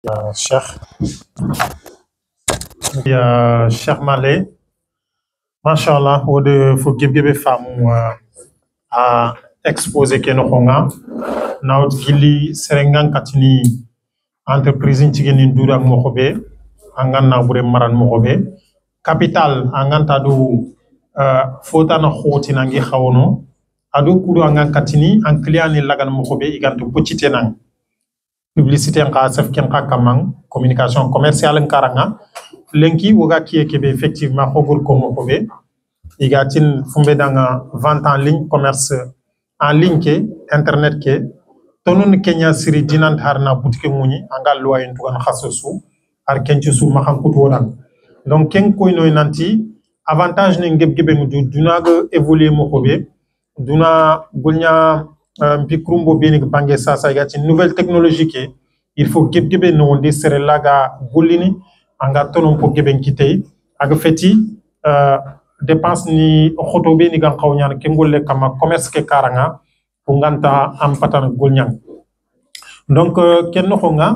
Cheikh. Cheikh Malé, Machallah, au de faut gebe famu à exposer que no honga, naut gili serengan katini entreprise tigeni dura mokobe, angan na bure maran mokobe, capital angan tadu fota na khoti nangi khawono, adu kudu angan katini an client ni lagan mokobe igantu pochite nang. Publicité en cas kamang communication commerciale en karanga lenki woga kiye kebe effectivement khogul ko mokobe igatin fumbe danga vente en ligne commerce en ligne ke internet ke tonun kenya siri dinan harna boutique muni angal loi en tugan khassosu ar kenci su mahan kutu wodan donc ken koy noy nanti avantage ne ngeb mudu dunaga évoluer mokobe duna gulnya mpikrumbo benik bange sasa igati nouvelle technologie ke il faut gebe no de sere laga golini anga tonon ko gebe kitay aga feti dépense ni khoto be ni gan khawnyana ke ngolle kama commerce ke karanga ko nganta am patan golnyang donc ken no nga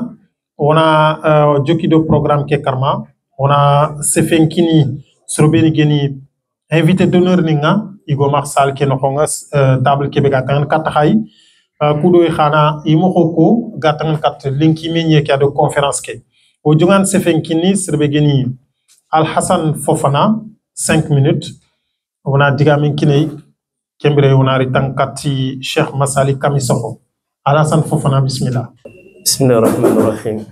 ona joki do programme ke karma ona sefenkini sorobeni geni invité d'honneur ni nga Igo Marsal ke no nga table Québec kan katay kudo khana imoko gatan kat linki menye ke ado conférence ke o jongan sefenkini serbe geni Al Hassan Fofana 5 minutes on a digamin kinay kembre on a ritankati Cheikh Masali Kamisoko Al Hassan Fofana bismillah Bismillahirrahmanirrahim.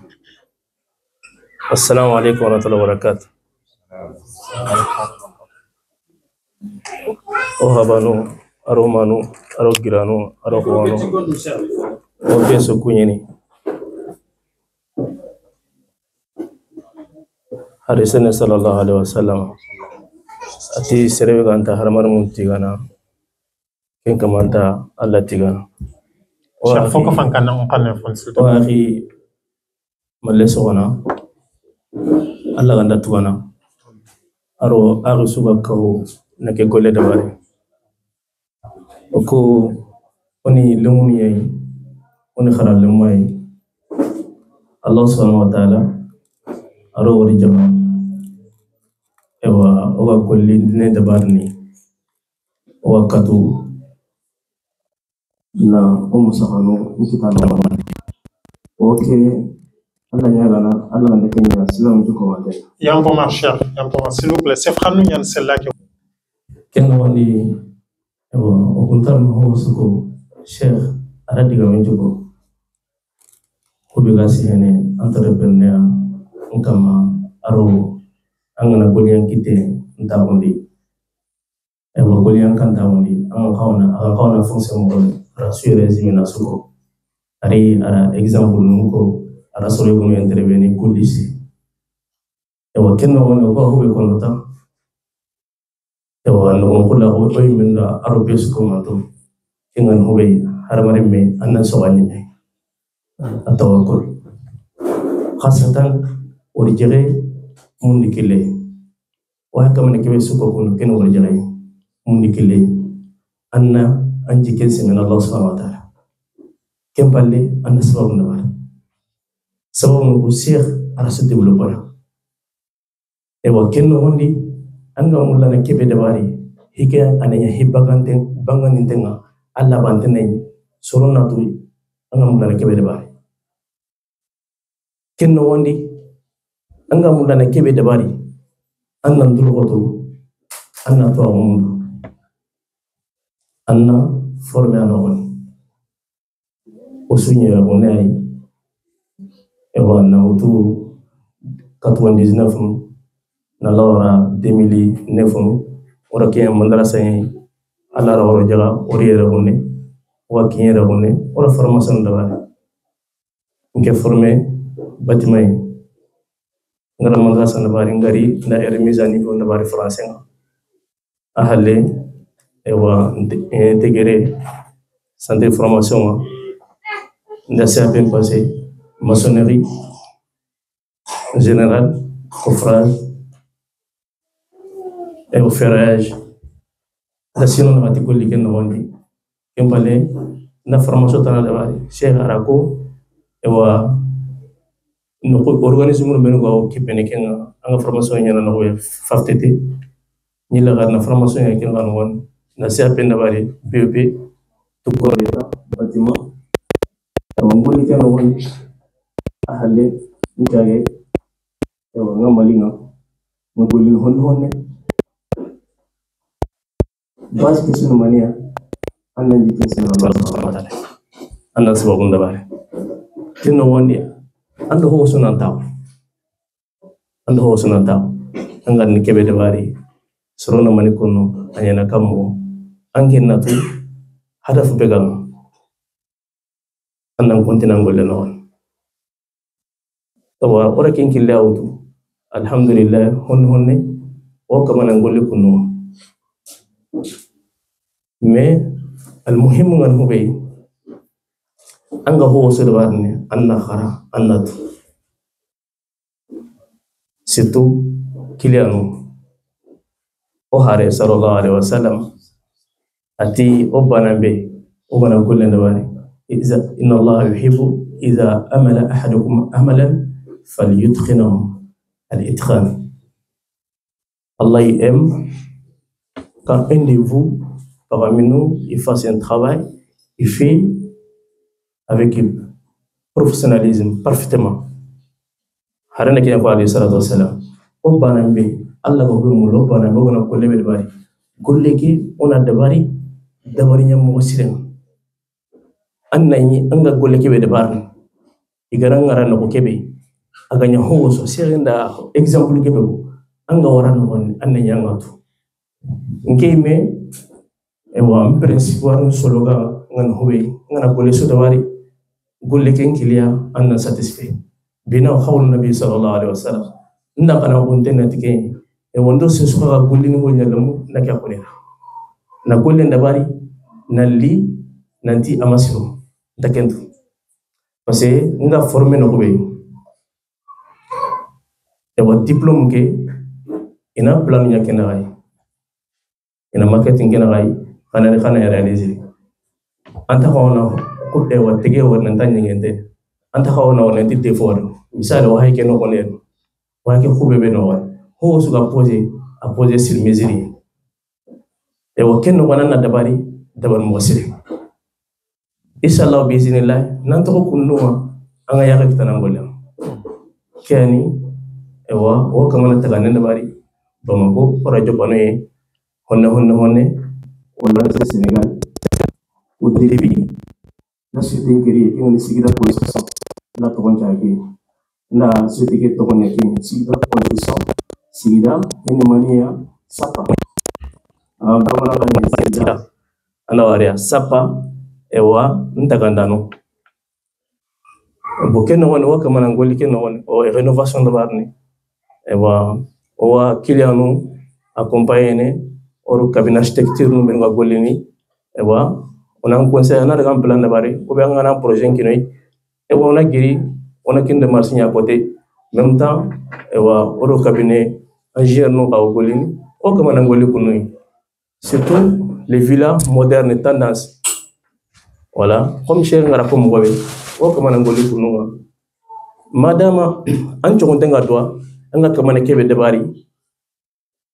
Assalamu alaikum wa rahmatullahi wa barakatuh. O habanu, aromanu, arogiranu, arohuanu, o beso kunyeni. Harisane sallallahu alaihi wasallam. Ati serebe ganta haramar muntigana. Ken kamanta Allah tigana. Cheikh foko fankana on kanne fonsil. O akhi malesona. Allah ganda tugana. Aro suga kawo nake gole da bare ko oni lumuni yayi oni kharal lumai Allah subhanahu wa ta'ala aro wori jama ewa oga golli ne da barni o katu na musahano nkitana okay Allah nyagana Allah ne kenya silam juko wate yambo marcher yambo s'il vous plaît c'est khanu nyan celle-là que ken woni o kuntar mo suko cheikh aradiga menjugo ko be gasi hene entrepreneur nkama aro angana golian kite nta wondi e mo golian kanta wondi an kauna fonction mo rassurer zimina suko ari ara exemple nuko ara sore bunu intervenir kulisi e wa kenno wono ko hobe konota e wa no ko la o minda aro besu ko manto kingan hobe haramare me annan sawani me atawakul khasatan ori jere mundi kile wa kamane ke besu ko kono ken ori jere mundi kile anna anji kense men Allah subhanahu wa ta'ala kempalle anna sababu na sababu ko sheikh arasu developera e wa kenno hondi anga mulla na kebe dabari hike ananya hibagante banganintenga alla bantene sorona tu anga mulla na kebe dabari kenno hondi anga mulla na kebe dabari anna ndulgoto anna to amundu anna forme anon osunya onai e wa na utu 99 na laura 2009 ora ke mandara say ala ro jaga ori era honne wa kiera honne ora formation da wala nke formé bâtiment ngara mandara san bari ngari na remise à niveau na bari français ahale e wa intégré centre de formation na CAP passé maçonnerie générale coffrage et au ferrage la sinon na matiko liken no wondi kembale na formation tana da bari cheikh arako e wa no organisme no menu go kipene kenga anga formation nyana no faftete ni la garna formation ya kenga no won na CAP na bari BEP to ko leta bâtiment ngoni kenga won ahale njage ngamalinga ngolin honne bas kesunu mania annan di kesunu Allah subhanahu wa ta'ala annan sababun da bare tinno woni ando ho sunan taw angan ni kebe de bari sorona mani kono anyana kammo angen natu hadaf begal annan kontinan golle non tawa ora kin kille awtu alhamdulillah honne o kamana golle kuno mais almuhim ngan hubay anga ho so barne anna khara annatu surtout kilianu o hare sallallahu alaihi wasallam ati obanambe ogana kullenda bari iza inna Allah yuhibbu idha amala ahadukum amalan falyutqinahu al-itqan. Allah aime quand un de vous parmi nous il fasse un travail, il fait avec professionnalisme parfaitement. Harana kina ko alayhi salatu wassalam o banambe Allah ko be mulo banambe gona ko lebe bari golle ki ona dabari nyam mo siren annani anga golle ke be dabar igaran ngara no kebe aganya ho so sirenda exemple kebe anga waran on annani anga to ngeme e wa principe waran sologa ngan hobe ngana golle so dabari golle ken kilia anna satisfait bina khawul nabi sallallahu alaihi wasallam nda kana kontena tike e wondo se suka golle ni golle lamu nakya konena na golle ndabari nalli nanti amasiro takentu parce que nga formé no kobe e wa diplôme ke ina plan nya kenai ina marketing kenai kana réaliser anta ko no ko de wa tege wa nan tan ngende anta ko no nanti te for misal wa hay ke no konen wa ke ko bebe no wa ho su ga poser sur mesure e wa ken no wana dabari dabar mo sire inshallah biiznillah nan to ko kunno anga yaga kitana ngolam kani e wa o kamana taga nan dabari bamako radio banoye honne wala sa Senegal au début la société ngiri ki ngani sigida position la to gonja ki na société ke to gonya ki sigida position sigida ene mania sapa bamana bani sigida ana waria sapa ewa ntagandano bokeno wona kamana ngoli keno wona o rénovation de barni ewa owa kilianu accompagner oro cabinet architecture no benga golini ewa ona conseil na daga plan de bari o be ngana projet kinoy ewa ona giri ona kinde marché nya côté même temps ewa oro cabinet ingénieur no ka golini o kamana ngoli kunoy surtout les villas modernes tendance. Voilà, comme cher ngara ko mgobe o kamana ngoli kununga madama an chokonte ngatwa anga kamana kebe debari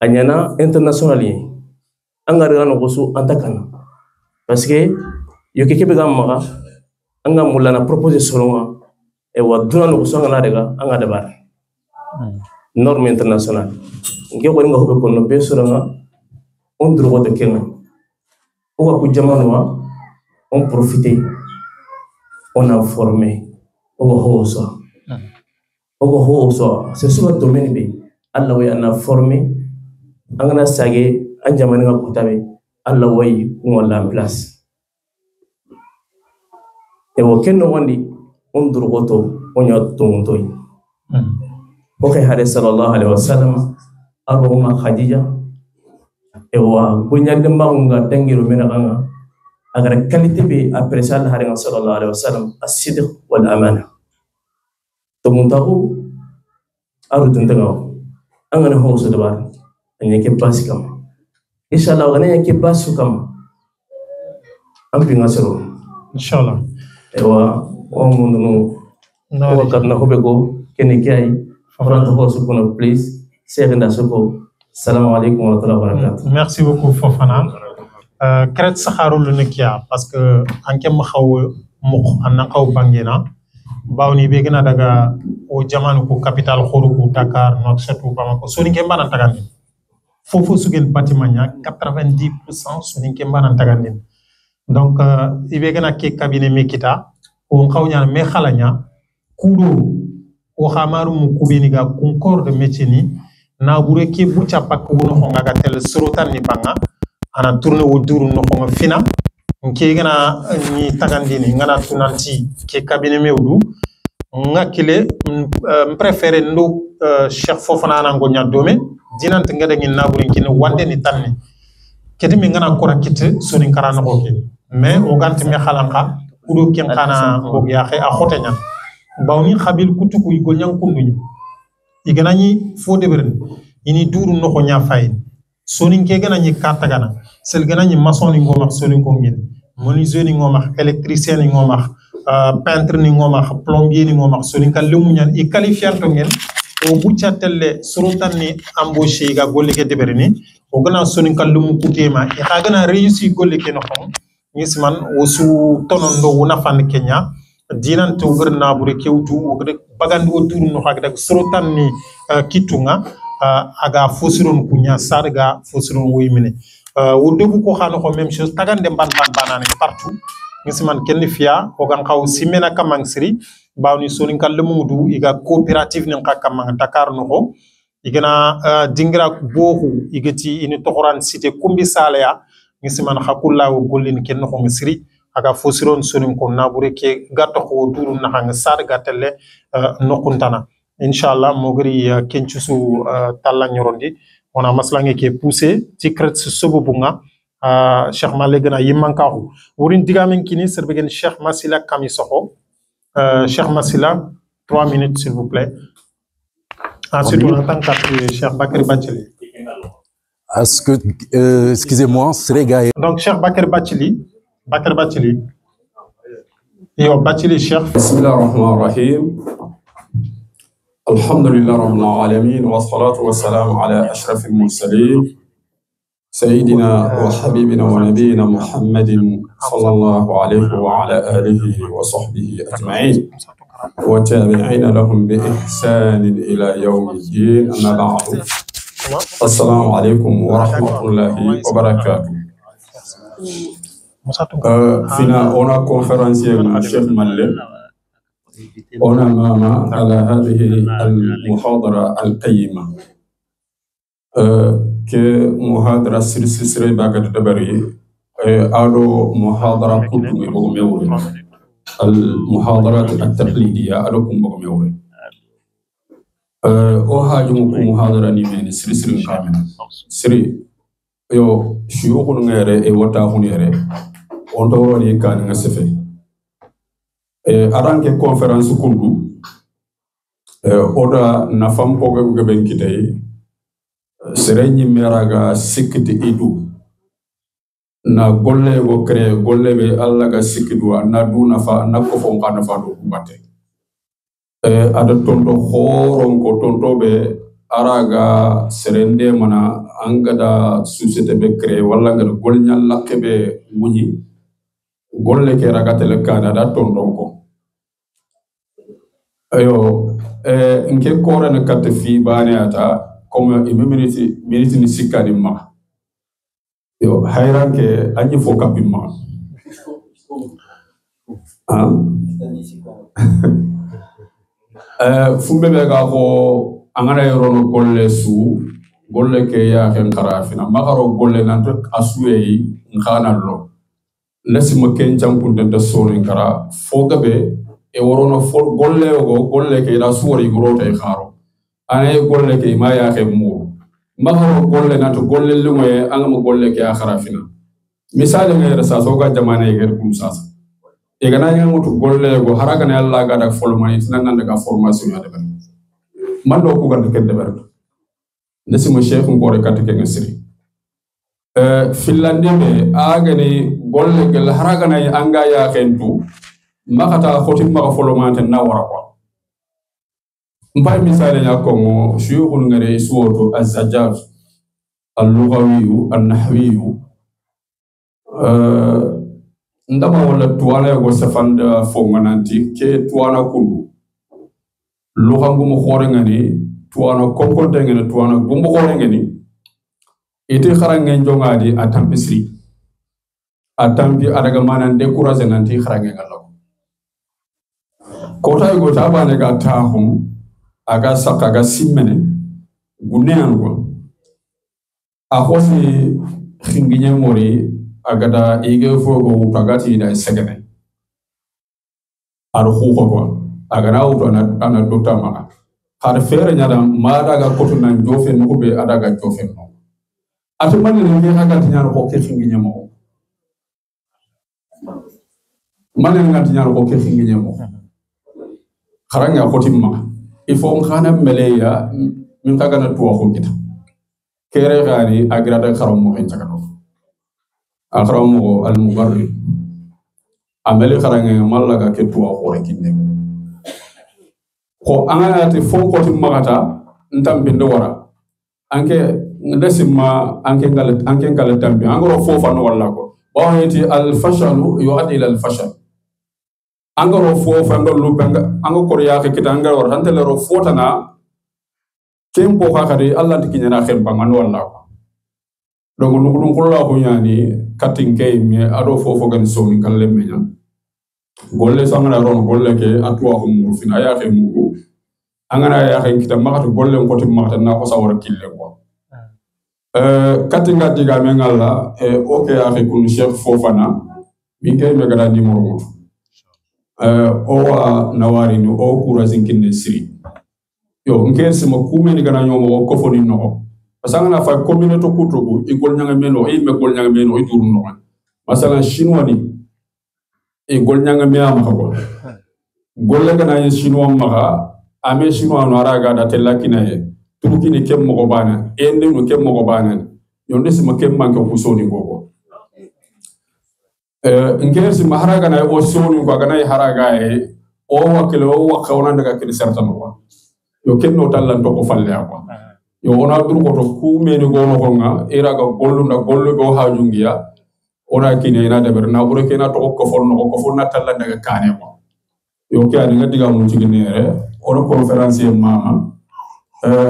anyana internationally anga rano gosu antakana parce que yo kebe gamma anga mulana proposer solonga e waduna no gosu anga daga anga debar norme internationale nge ko nga hobe kono be solonga on droit de kenga o ko jamano on profite, on a formé, on a c'est souvent le domaine B. Allah on a formé, on a sagé, on a mané Allah on l'a en place. Et aucun no wandi on drogoto on a tontoy. Ok Hare sallallahu alaihi wasallam aroma Khadija et wa bunya demba unga tengiro mena anga agar qualité be après ça la haringa sallallahu alaihi wasallam as-sidq wal amana to muntahu aru tuntago angana ho so dabar anya ke pasikam inshallah gane ke pasukam ambi ngasero inshallah ewa o mundu no o kadna hobe go kene kai Fofana hosu kono please Cheikh nda soko assalamu alaikum wa rahmatullahi wa barakatuh. Merci beaucoup Fofana. Kret sakharul nekia parce que anke ma xaw mu anna xaw bangena bawni be gëna daga o jamanu ko capital khoru ko Dakar Nouakchott Bamako soni ke mbana tagandi fofu sugen bâtiment nya 90% soni ke mbana tagandi donc ibe gëna ke cabinet mekita o xawnya me xalanya kudo o xamaru mu kubeni ga concours de métier ni na bure ke bucha pak wono xonga ga tel sorotan ni banga ana tourner autour no xonga fina nke gana ni tagandini ngana tunanti ke cabinet mewdu ngakile préféré ndo Cheikh Fofana na ngonya dome dinante ngada ngi naburin kine wande ni tanni kedi mi ngana ko rakite soni karana ko ke mais o ganti mi khalanka kudo ken kana ngog ya xe a khotenya bawni khabil kutuku igo nyankundunya iganani fo deberen ini duru no ko nya fayin soni ke ganani kata gana sel ganani maçon ni ngoma soni ko ngin menuisier ni ngoma électricien ni ngoma peintre ni ngoma plombier ni ngoma soni kal lemunyan e qualifiant to ngel o bucca telle sorotan ni embauché ga golle ke deberni o gana soni kal lumu kutema e ha gana réussir golle ke no xom nisman o su tonon do wona fan Kenya dinan to gërna bu rek kewtu o rek bagandi o tour no xag dag sorotan ni kitunga aga fosiron kunya sarga fosiron woymine o debu ko xano ko même chose tagande ban banane partout nisman kenn fiya o gan xaw simena kamang siri bawni sonin kal lemudu iga coopérative nin kamang Dakar no ko igana dingra bohu igati ini tohoran cité kumbi salaya nisman hakulla o gollin kenn ko siri aga fosiron sonin ko nabure ke gatto ko duru na hanga sar gatelle nokuntana inshallah mogri kenchusu talla nyorondi ona maslange ke pousser tikret sobo bunga Cheikh Malé gëna yimankaxu wurin digamen kini serbegen Cheikh Massila Kami Sokho Cheikh Massila 3 minutes s'il vous plaît. Ensuite on entend Cheikh Bakary Bathily. Est-ce que excusez-moi serait gars donc Cheikh Bakary Bathily yo Bathily Cheikh bismillahir rahmanir rahim alhamdulillah rabbil alamin wassalatu wassalamu ala ashrafil mursalin سيدنا وحبيبنا ونبينا محمد صلى الله عليه وعلى آله وصحبه أجمعين وتابعين لهم بإحسان إلى يوم الدين أما بعد السلام عليكم ورحمة الله وبركاته فينا هنا كونفرنسية مع الشيخ مالي هنا ماما على هذه المحاضرة القيمة كمحاضرة سلسلة باقة دبري أدو محاضرة كتب بغميوري المحاضرات التقليدية أدو كم بغميوري أهاجمكم محاضرة نيمين سلسلة كاملة سري يو شيوخ نغيري وطاق نغيري وانتوري كان نغسفي أرانك كونفرنس كندو أودا نفهم بوغة بغبين Serenyi meraga sikiti idu na golle go créé golle be alla ga sikidu na du nafa na ko fon kana fa do batte ada tonto horon ko tonto be araga serende mana angada société be créé walla ga gol nyalla kebe wuni golle ke raga tele kana da tonto ko ayo nke kore na katte fi bane ata comme minute ni sikani ma yo hayranke anyi foka bimma fumbe be ga ko angana yorono golle su golle ke ya ken karafina magaro golle nan to asuye ngana lo lesimo ken jampunde de sonu kara fogabe e worono fo golle go golle ke da suwori grote kharo ane golle ke ma ya ke mu magaro golle na to golle lumoy angam golle ke akharafina misale ngere sa soga jamane ger kum sasa e gana ngam to golle go haraga na Allah ga da folmani nan daga formation ya debar man do ko gande ken debar nesimo cheikh ngore katte ke ngasri finlande be agani golle gel haraga na anga ya kentu makata khoti ma folmani na wara ko mbaye misale nya ko shuyukhul ngare suwoto az-Zajjaj al-lughawi an-nahwi ndama wala tuwana go safanda fongananti ke tuwana kundu lugha ngumu khore ngani tuwana konkonte ngani tuwana gumbu khore ngani ite kharange njongadi atampisri atampi adaga manan décourager nanti kharange ngalo kota go tabane ga tahum aga saka ga simmene gunean go akhosi khinginya mori agada ige fogo tagati da segene ar khuko ko agana uto ana dota ma har fere nyada mada ga kotu nan jofen ko be adaga jofen no atumani ne hagati nyaro ko ke khinginya mo manen ngati nyaro ko ke khinginya mo kharanga khotimma il faut khana meleya min tagana tuwa ko kita kere gani agrada kharam mo en tagano akhramu al-mubarrid ameli kharange malaga ke tuwa ko rekinne ko angana te fonko tim magata ntam bindo wara anke ndesimma anke ngal tambi angoro fofa no walla ko baweti al-fashalu yu'addi ila al-fashal angoro fofa ngal lubanga ango korya ke kitanga war hantele ro fotana kempo kakari Allah dikinyana khemba man walla ko donc nugudun kulla ko yani katinke mi ado fofo gan soni kan lemmenya golle sangana ron golle ke atwa ko mu fina ya ke mu angana ya ke kita makata golle ko tim makata na ko sawar kille ko katinga diga men ngalla oke ya ke kun Cheikh Fofana mi ke me gada numéro mo o wa nawari no o kurazin kinne siri yo nke sima kumeni gana nyomo ko foni no pasangana fa communauté kutugo igol nyanga meno e me gol nyanga meno e duru no masala chinois ni e gol nyanga me am ko gol la gana chinois maga ame chinois no araga da telakina e turuki ni kem mo bana e ndem no kem mo bana yo ndesi ma kem manke ko soni gogo ngesi maharaga na o soni ko gana haraga e o wakelo o wakawna daga kin certano ko yo kenno tallan to ko falle ko yo ona dur ko to ku meni gono ko nga iraga gollu na gollu go hajungiya ona kine ina de berna bure kena to ko fonna talla daga kane ko yo ke ani ngadiga mun ci ginere ono conférencier mama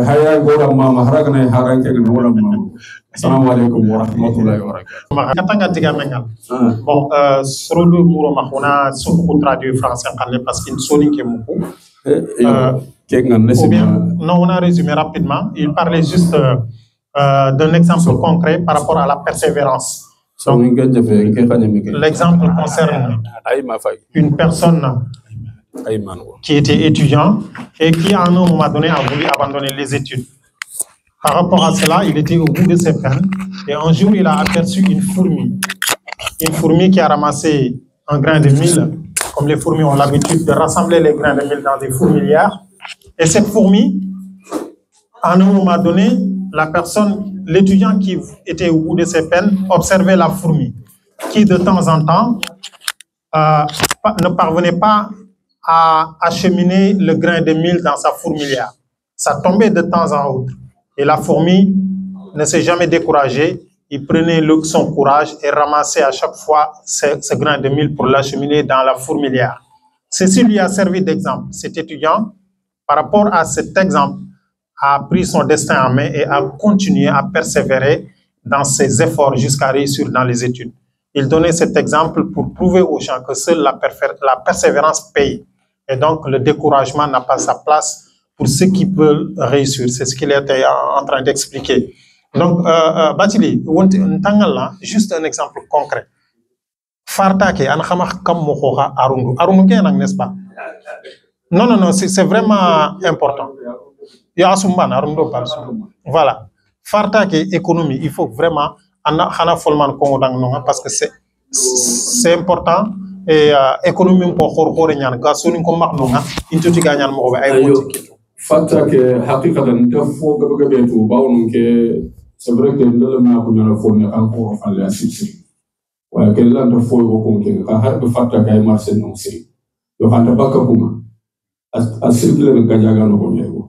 haya gora mama haraga na haranke no wala mama assalamu alaykum wa rahmatullahi wa barakatuh katanga diga mengal bon sorodu muro mahuna suku traduire français kanne parce qu'il soni ke muko non, on a résumé rapidement. Il parlait juste d'un exemple concret par rapport à la persévérance. L'exemple concerne une personne qui était étudiant et qui, à un moment donné, a voulu abandonner les études. Par rapport à cela, il était au bout de ses peines et un jour, il a aperçu une fourmi. Une fourmi qui a ramassé un grain de mil, comme les fourmis ont l'habitude de rassembler les grains de mil dans des fourmilières. Et cette fourmi, à un moment donné, la personne, l'étudiant qui était au bout de ses peines, observait la fourmi, qui de temps en temps ne parvenait pas à acheminer le grain de mil dans sa fourmilière. Ça tombait de temps en autre. Et la fourmi ne s'est jamais découragée. Il prenait son courage et ramassait à chaque fois ce grain de mil pour l'acheminer dans la fourmilière. Ceci lui a servi d'exemple. Cet étudiant, par rapport à cet exemple, a pris son destin en main et a continué à persévérer dans ses efforts jusqu'à réussir dans les études. Il donnait cet exemple pour prouver aux gens que seule la persévérance paye. Et donc, le découragement n'a pas sa place pour ceux qui veulent réussir. C'est ce qu'il était en train d'expliquer. Donc, Batili, juste un exemple concret. Fartake, n'est-ce pas? Non, c'est vraiment important. Voilà. Fartake, économie, il faut vraiment parce que c'est important. Et économie pour c'est vrai que le na ko ñala fo ne encore fa la sisi wa ke la ndo fo ko ko ke ka har be fatta kay marché non siri yo handa bakka kuma as circuler ga jaga no ko ñego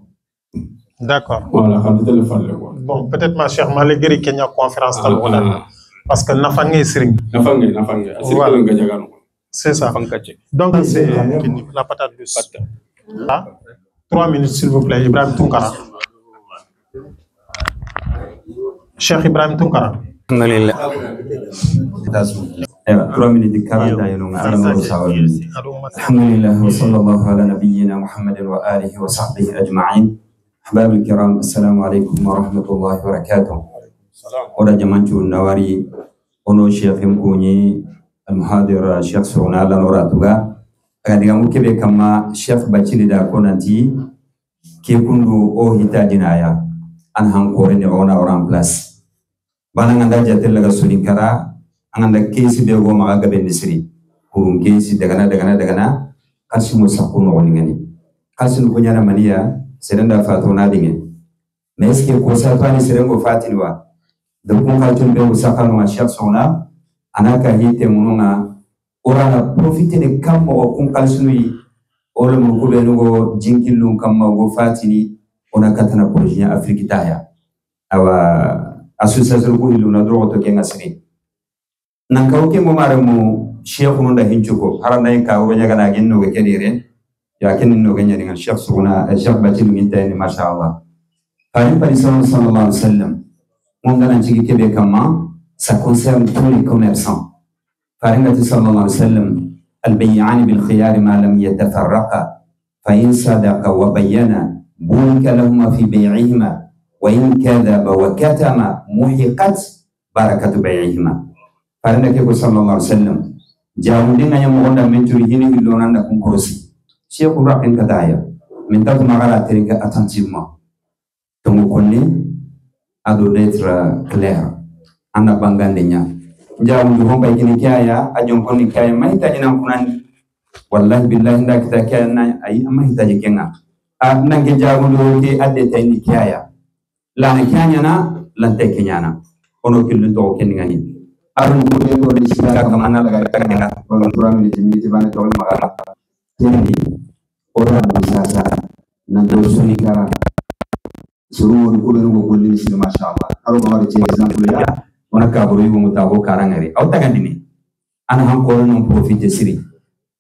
D'accord. Voilà, quand tu le quoi. Bon, peut-être ma chère Malégri Kenya conférence parce que nafangé sring. Nafangé. Voilà. C'est ça. Donc c'est la patate douce. 3 minutes s'il vous plaît, Ibrahim Tunkara. Cheikh Ibrahim Tunkara. 3 minutes 40 alhamdulillah wa sallallahu ala nabiyyina Muhammadin wa alihi wa sahbihi ajma'in. أحباب الكرام السلام عليكم ورحمة الله وبركاته. ورا جمانتو النواري ono Cheikh Mkouni المحاضر Cheikh Souna la noratuga agadiga mukebe kama Cheikh Bachili da konanti ke kundu o hitajinaya an hankore ne ona oran place bana nganda jatel laga sulinkara anganda kesi be go maga gabe nisri kurun kesi dagana kasi musakuno oningani kasi no nyana mania serenda fatona dinge mais est-ce que ko satani serengo fatinwa de kun kaltun be musakano ma Cheikh Souna anaka hite mununga orana profiter de kammo o kun kalsuni ole mun ko be no jinkilun kamma go fatini ona katana projet Afrique taya awa association ko hiluna drogo to kenga sini nan kawke mo maramu Cheikh no da hinchuko haranda en ka o nyaga na genno ke kedire ya kenin no ganya dengan Cheikh Souna Cheikh Batil mintani mashallah Karim sallallahu alaihi wasallam mon ganan cigi kebe kama ça concerne tous les commerçants Karim sallallahu alaihi wasallam البيعان بالخيار ما لم يتفرقا فإن صدقا وبينا بورك لهما في بيعهما وإن كذب وكتم محقت بركة بيعهما فإنك صلى الله عليه وسلم جاءوا لنا يوم من تريدين اللون عندكم كرسي شيخ راقين كدايا من تلك مغالة تلك attentivement donc connaît à doit être clair ana bangandenya jamu homba ikini kaya ajon koni kaya mahitaji na kunani wallahi billahi ndak takaya na ai mahitaji kenga nange jamu do ke adde tayni kaya la na kanya na lan te kenyana ono kilun to keningani arun ko de ko ni sila kamana laga kenga wala 3 minutes bana to magala kendi ora musasa nan do suni kara suru ko do ko ni sila mashallah aro ko mari example ya ona kaburu yugo mutago karangari au tagandini ana hankoro non profiter siri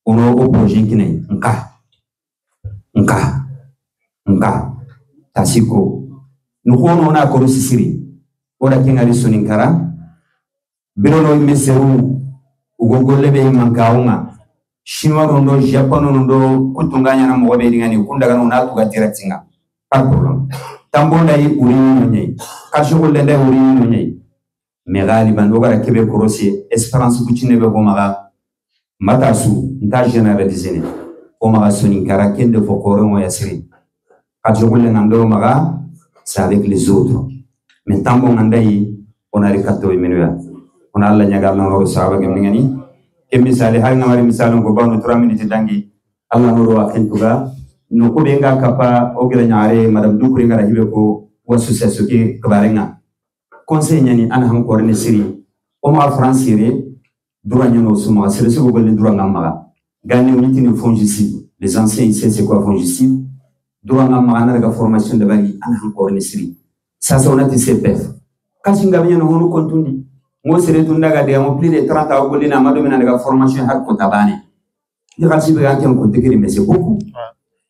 ono o projet kinai nka tasiko nukono na ko siri ora kingari suninkara birono meseru ugogolle be mankaunga shinwa rondo japono rondo kutunganya na mobe dingani kundaga no na tuga tiratinga pas problème tambonda yi uri nyei kashugolle nda uri nyei megali bandogara kebe korosi espérance kuchine be gomaga matasu nta généraliser o maga suninkara kende fokoro mo yasiri kashugolle ngando maga c'est avec les autres mais tambo ngandai on a rekato imenuya on a alla nyaga Allah no sahaba gemingani ke misali hay ngamari misalon ko bawno 3 minutes dangi Allah no wa kentuga no ko be nga kapa o gira nyaare madam dukuri ngara hibe ko wasu sesu ke kabarenga conseil nyani ana hankor ne siri o ma francire droit nyano suma sere se gogol droit ngama gagné unité ne fongicide les anciens ici c'est quoi fongicide droit ngama ana daga formation de bari ana hankor ne siri ça c'est on a TCPF kasi ngabanya no hono kontundi mo sere tundaga de mo plus de 30 ans golina madomina daga formation hakko tabane ni kasi be ganke ko tekiri mais c'est beaucoup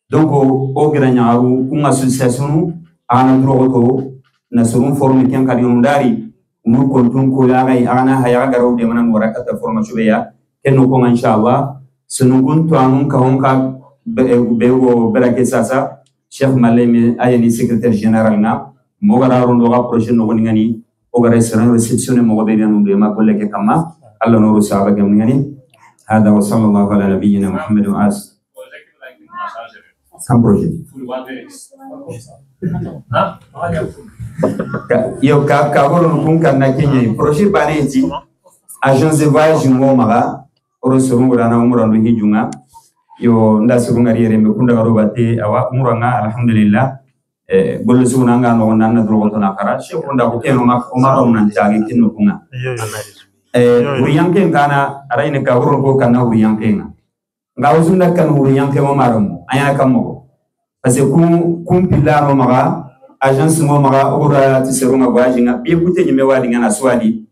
donc o gira nyaaru ku association ana droit ko na surun forme ken kadi ndari mu kontun ko ya gai ana haya garo de manan warakata formation ya kenno ko inshallah sunu kuntu anun ka honka be go berake sasa Cheikh Malemi ayeni secrétaire général na mo gara rondo ga projet no ngani o gara sera réception mo be yanu de ma kolleke kama Allah no rusaba gam ngani hada wa sallallahu ala nabiyyina Muhammad wa as sam projet yo ka holo kun kan na kenye projet baneti agence de voyage mo maga oro surungu na umro ndo hijunga yo nda surunga riere me kunda garo bate awa umro nga alhamdulillah golle suna nga no nanna drogo to nakara she kunda ko keno ma o ma on nan jage kinno kunga uriyanke kana araine ka horo ko kana uriyanke nga usunda kan uriyanke mo maramu aya kammo parce que kun pilaro maga agence mo maga ora tiserunga wajinga bi kute nyime wadi ngana swadi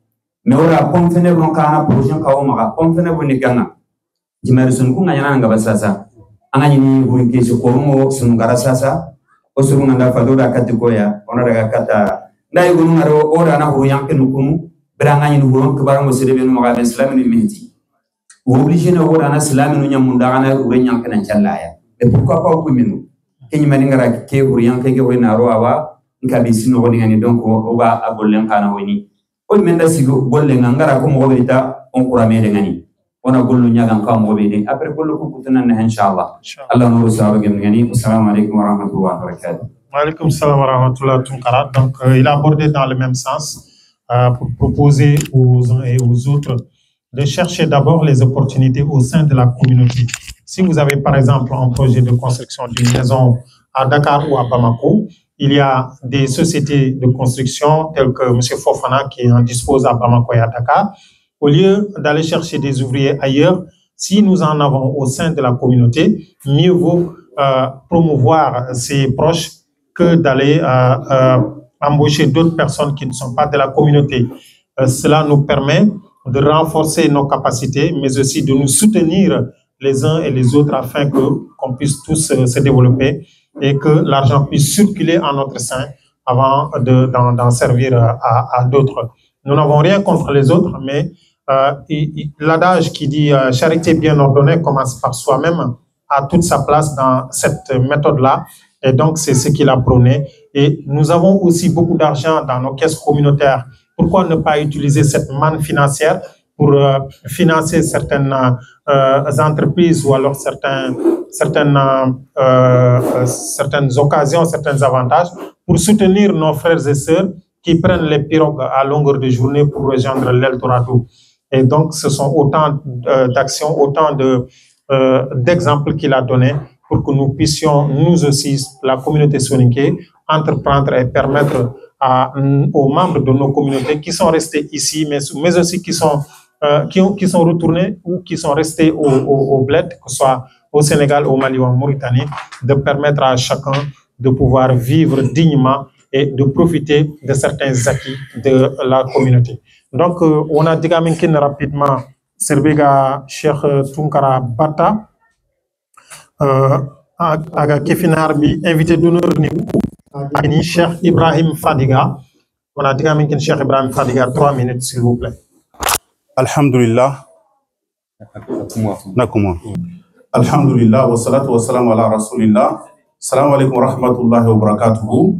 me ora pomfene ron kana projet ka o maga pomfene boni ganga jimari sun ku ngana nga basasa angani ni huike so korumo sun gara sasa o surunga nda fadora katikoya ona daga kata ndai gunu ngaro ora na hu yanke nukumu branga ni hu ko barango serebe no maga islam ni mehdi obligé na ora na islam no nyamunda kana ure yanke na challaya et pourquoi pas ku minu kenyi maningara ke uriyan ke ko na ro awa nkabi sino ko ngani donc o ba abollen kana woni o menda sigo golle ngara ko mo beta on kurame de ngani ona gollu nyaga kam mo be après gollu ko kutana na inshallah Allah no saaba gem ngani assalamu alaykum wa rahmatullahi wa barakatuh. Wa alaykum salam wa rahmatullahi Tunkara. Donc il a abordé dans le même sens pour proposer aux uns et aux autres de chercher d'abord les opportunités au sein de la communauté. Si vous avez par exemple un projet de construction d'une maison à Dakar ou à Bamako, il y a des sociétés de construction telles que M. Fofana qui en dispose à Bamako et à Dakar. Au lieu d'aller chercher des ouvriers ailleurs, si nous en avons au sein de la communauté, mieux vaut promouvoir ses proches que d'aller embaucher d'autres personnes qui ne sont pas de la communauté. Cela nous permet de renforcer nos capacités, mais aussi de nous soutenir les uns et les autres afin qu'on puisse tous se développer et que l'argent puisse circuler en notre sein avant d'en servir à d'autres. Nous n'avons rien contre les autres, mais l'adage qui dit charité bien ordonnée commence par soi-même a toute sa place dans cette méthode-là. Et donc, c'est ce qu'il a prôné. Et nous avons aussi beaucoup d'argent dans nos caisses communautaires. Pourquoi ne pas utiliser cette manne financière pour financer certaines entreprises ou alors certaines occasions, certains avantages pour soutenir nos frères et sœurs qui prennent les pirogues à longueur de journée pour rejoindre l'Eldorado. Et donc, ce sont autant d'actions, autant d'exemples qu'il a donnés pour que nous puissions, nous aussi, la communauté soninké, entreprendre et permettre aux membres de nos communautés qui sont restés ici, mais aussi qui sont retournés ou qui sont restés au bled, que ce soit au Sénégal, au Mali ou en Mauritanie, de permettre à chacun de pouvoir vivre dignement et de profiter de certains acquis de la communauté. Donc, on a dit rapidement, Serbega Cheikh Tunkara Bata, aga Kefinar bi invité d'honneur ni Cheikh Ibrahim Fadiga. On a dit que Cheikh Ibrahim Fadiga, 3 minutes, s'il vous plaît. Alhamdulillah. Nakuma. Alhamdulillah, wa salatu wa salam ala rasulillah. Salam alaikum wa rahmatullahi wa barakatuhu.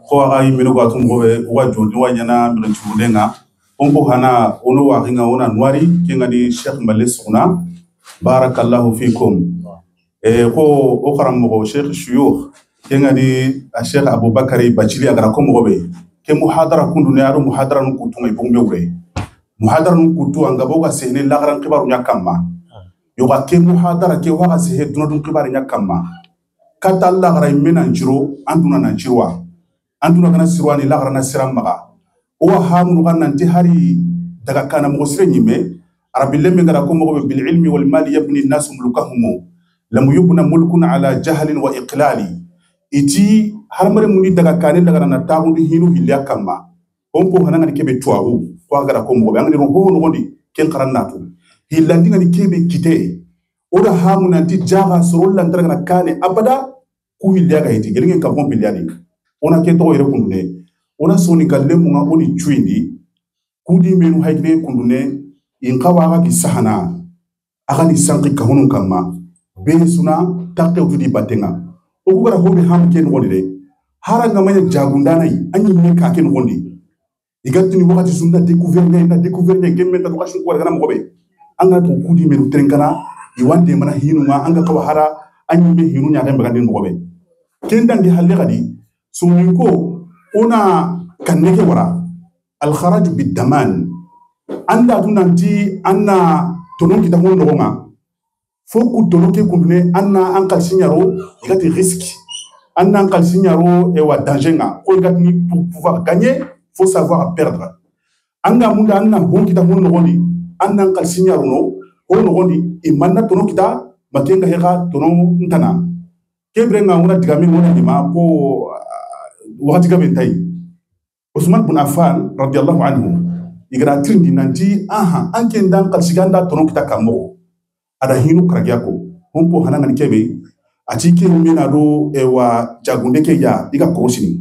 Ko aga yimino ga tumgobe wa jodi wa nyana mino chudenga. Onko hana ono wa hinga ona nwari kinga di Sheikh Mbale Suna. Barakallahu fikum. Ko o karammo Sheikh Shuyukh kinga di Sheikh Abubakari Bachili agara ko mogobe. Ke muhadara kundu ne aro muhadara nu kutunga ibumbe ure. Muhadara nu kutu angaboga sehne lagaran kibaru nyakama. Yoga ke muhadara ke waga sehe dunodun kibaru nyakama. Kata lagara imena njiro anduna na njirwa. Anduna kana sirwani lagara na siramaga. Owa hamu nuga nanti hari daga kana mugosire nyime. Arabileme ngara ko mogobe bil ilmi wal mali yabni nasu mulukahumu. Lamu yubna mulkun ala jahalin wa iqlali. Iti harmare muni daga kane daga na tagundi hinu hilya kama. Ompo hananga ni kebe tuahu. Kwa gara ko mogobe angani roho nogondi ken karanatu. Hilandi ngani kebe kite. Oda hamu nanti jaga sorolla ndaraga na kane abada ku hilya ga hiti. Gelingen kabon bilyani. Ona keto ire kundune. Ona soni kalemu nga oni chuindi. Kudi menu haikne kundune. Inkawa aga ki sahana. Aga ni sanki kahunu kama. Bene suna takte utudi batenga. Okugara hobi ham ken ngondire. Haranga manya jagundana yi. Anyi meka ken ngondi. Igati ni wakati sunda découverte gementa to kashin kwa gana mobe. Anga to kudi menu trenkana. Iwande mana hinu nga anga kawahara. Anyi me hinu nya remba gandin mobe. Kenda ndi halle gadi. Suminko ona kaneke wara. Al-kharaj bid-daman. Anda tunanti anna tonon kita hono nga. Foku toloke kundune anna ankal signaro igati risque. Anna ankal signaro ewa danger nga. Ko igati ni pour pouvoir gagner, faut savoir perdre. Anga munda anna hon kita hono ngondi. Anna ankal signaro no hono ngondi imanna tonon kita makenga heka tonon ntana. Kebre nga una digami ngona dima ko wakati gabe tai Usman bin Affan radiyallahu anhu igara trindi nanti aha anke ndan kalsiganda tono kita kamo ada hinu kragiako humpo hananga nikebe atike umena do ewa jagundeke ya iga krosini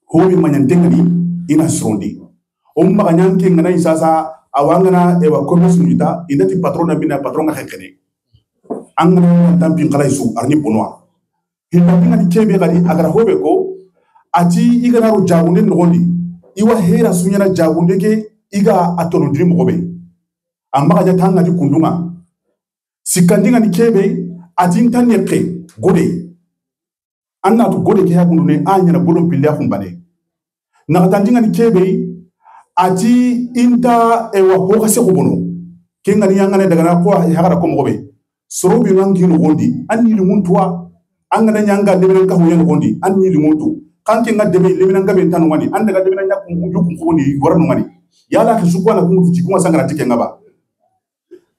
hobi manyantengani ina srondi umma kanyanke ngana isasa awangana ewa komisunita indati patrona bina patronga hekene angana tampin kala isu arni bonwa hinda nikebe kali agara hobe ko ati igana ro jagunde ngondi iwa hera sunyana jagunde ke iga atono diri mogobe amba ja tanga di kundunga sikandinga ni kebe ati intane ke gode anna to gode ke hakundune anya na bodon pille akumbane na tandinga ni kebe ati inta ewa hoka se kubono kenga ni yangane daga na ko hakara ko mogobe sorobi ngangi no gondi anni limuntuwa angana nyanga debelen ka hoyen gondi anni limuntu kanke nga debe lemina ngabe tanu wani anda ga debena nyaku njuku ngoni waranu wani yala ka sukwa na kungu tuti kuma sangara tike ngaba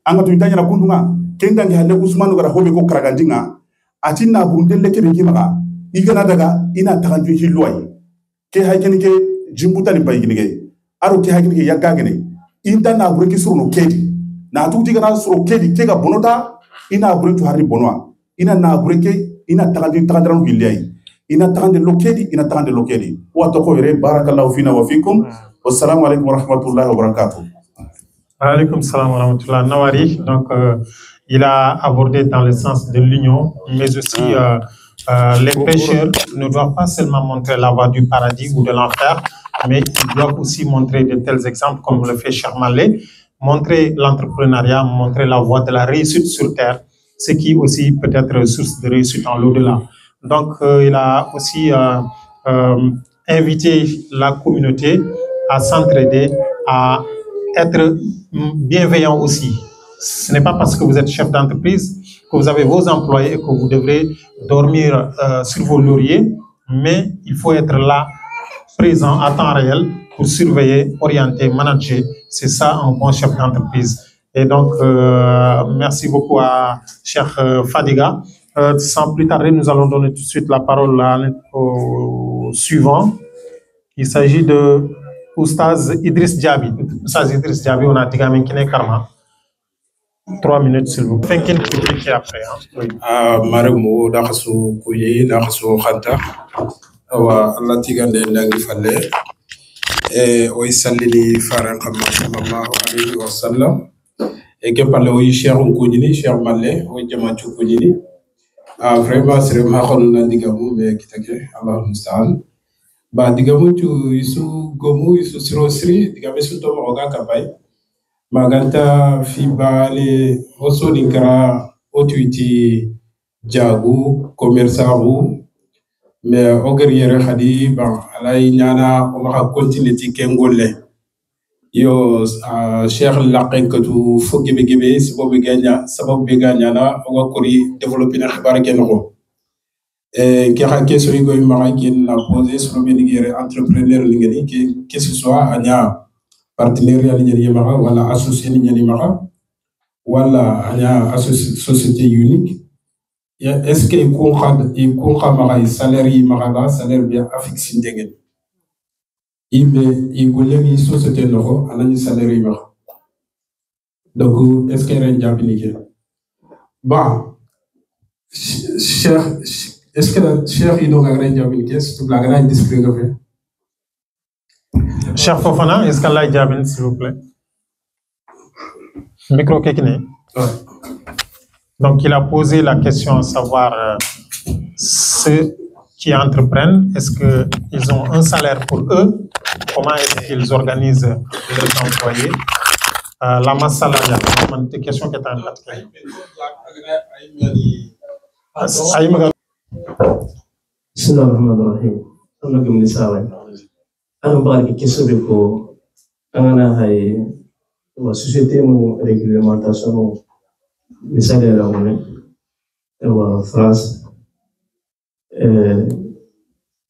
anga tuitanya na kundunga kenda ngi halle Usmanu gara hobe ko karagandinga atinna burundelle ke be kimaga igana daga ina taganju hilwai ke haykeni ke jimbuta ni bayini ke aro ke haykeni ke yakagene inta na bureki suruno kedi na tuti gana suru kedi ke ga bonota ina buretu harri bonwa ina na bureke ina taganju tagandranu hilyai ina tagande lokedi ina tagande lokedi wa to ko yere barakallahu fina wa fikum wassalamu alaikum wa rahmatullahi wa barakatuh. Alaikum salam wa rahmatullahi. Nawari, donc il a abordé dans le sens de l'union, mais aussi les pécheurs ne doivent pas seulement montrer la voie du paradis ou de l'enfer, mais ils doivent aussi montrer de tels exemples comme le fait Cheikh Malé, montrer l'entrepreneuriat, montrer la voie de la réussite sur terre, ce qui aussi peut être source de réussite en l'au-delà. Donc, il a aussi invité la communauté à s'entraider, à être bienveillant aussi. Ce n'est pas parce que vous êtes chef d'entreprise que vous avez vos employés et que vous devrez dormir sur vos lauriers, mais il faut être là, présent à temps réel pour surveiller, orienter, manager. C'est ça un bon chef d'entreprise. Et donc, merci beaucoup à Cheikh Fadiga. Sans plus tarder, nous allons donner tout de suite la parole au suivant. Il s'agit de Oustaz Idriss Diaby. Oustaz Idriss Diaby, on a dit Gamin Kine Karma. 3 minutes, s'il vous plaît. Finkin qui après. Maremo, Nakasu Kouye, Nakasu Khanta. Allah Tigande Nangi Fale. Et Oisalini Faran Kama sallallahu alayhi wa sallam. Et que parle au Cher Kounini, Cher Malé, au Jamachu Kounini. Vraiment, c'est vraiment un digamou, mais qui t'accueille, Allah Moustan. Bah, digamou, tu isu gomu, isu sirosri, digamé sous ton roga kapai. Maganta fiba le oso ninkara otuiti jagu, commerçant, mais au guerrier Hadi, bah, alay nyana, on va continuer tikengole. Yo Cheikh laqen ko tu fo gebe sababu ganya na wa kori développer na xibar ke no ki ha question yi goy ma ki na poser sur le benigere entrepreneur li ngeni que ce soit anya partenariat li ngeni ma wala associé li ngeni ma wala anya société unique est-ce que ko ma salaire ma salaire bien affixé ndegen il voulait une société noire à l'année salaire. Donc, est-ce qu'il y a un job unique? Bah, est-ce que le cher il a un job unique? C'est la grande discrétion. Cher Fofana, est-ce qu'il a un job unique, s'il vous plaît? Micro Kekine. Donc, il a posé la question à savoir ceux qui entreprennent, est-ce qu'ils ont un salaire pour eux? Comment est-ce qu'ils organisent leurs employés? La masse salariale, c'est une question qui est en train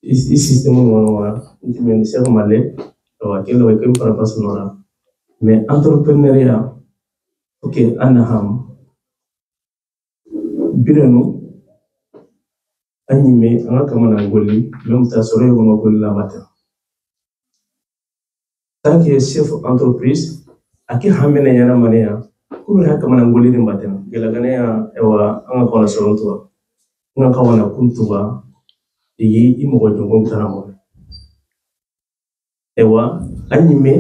Ici, système ministère malais, mais entrepreneuriat, ok, Anaham, Birenu, anime anga kamana ngoli même ta soro yo no ngoli la matin tant que chef entreprise aki hamene yana manea ko ha kamana ngoli de matin gela ganea ewa anga kona soro to anga kawana kuntuba yi imo jongo taramo ewa anime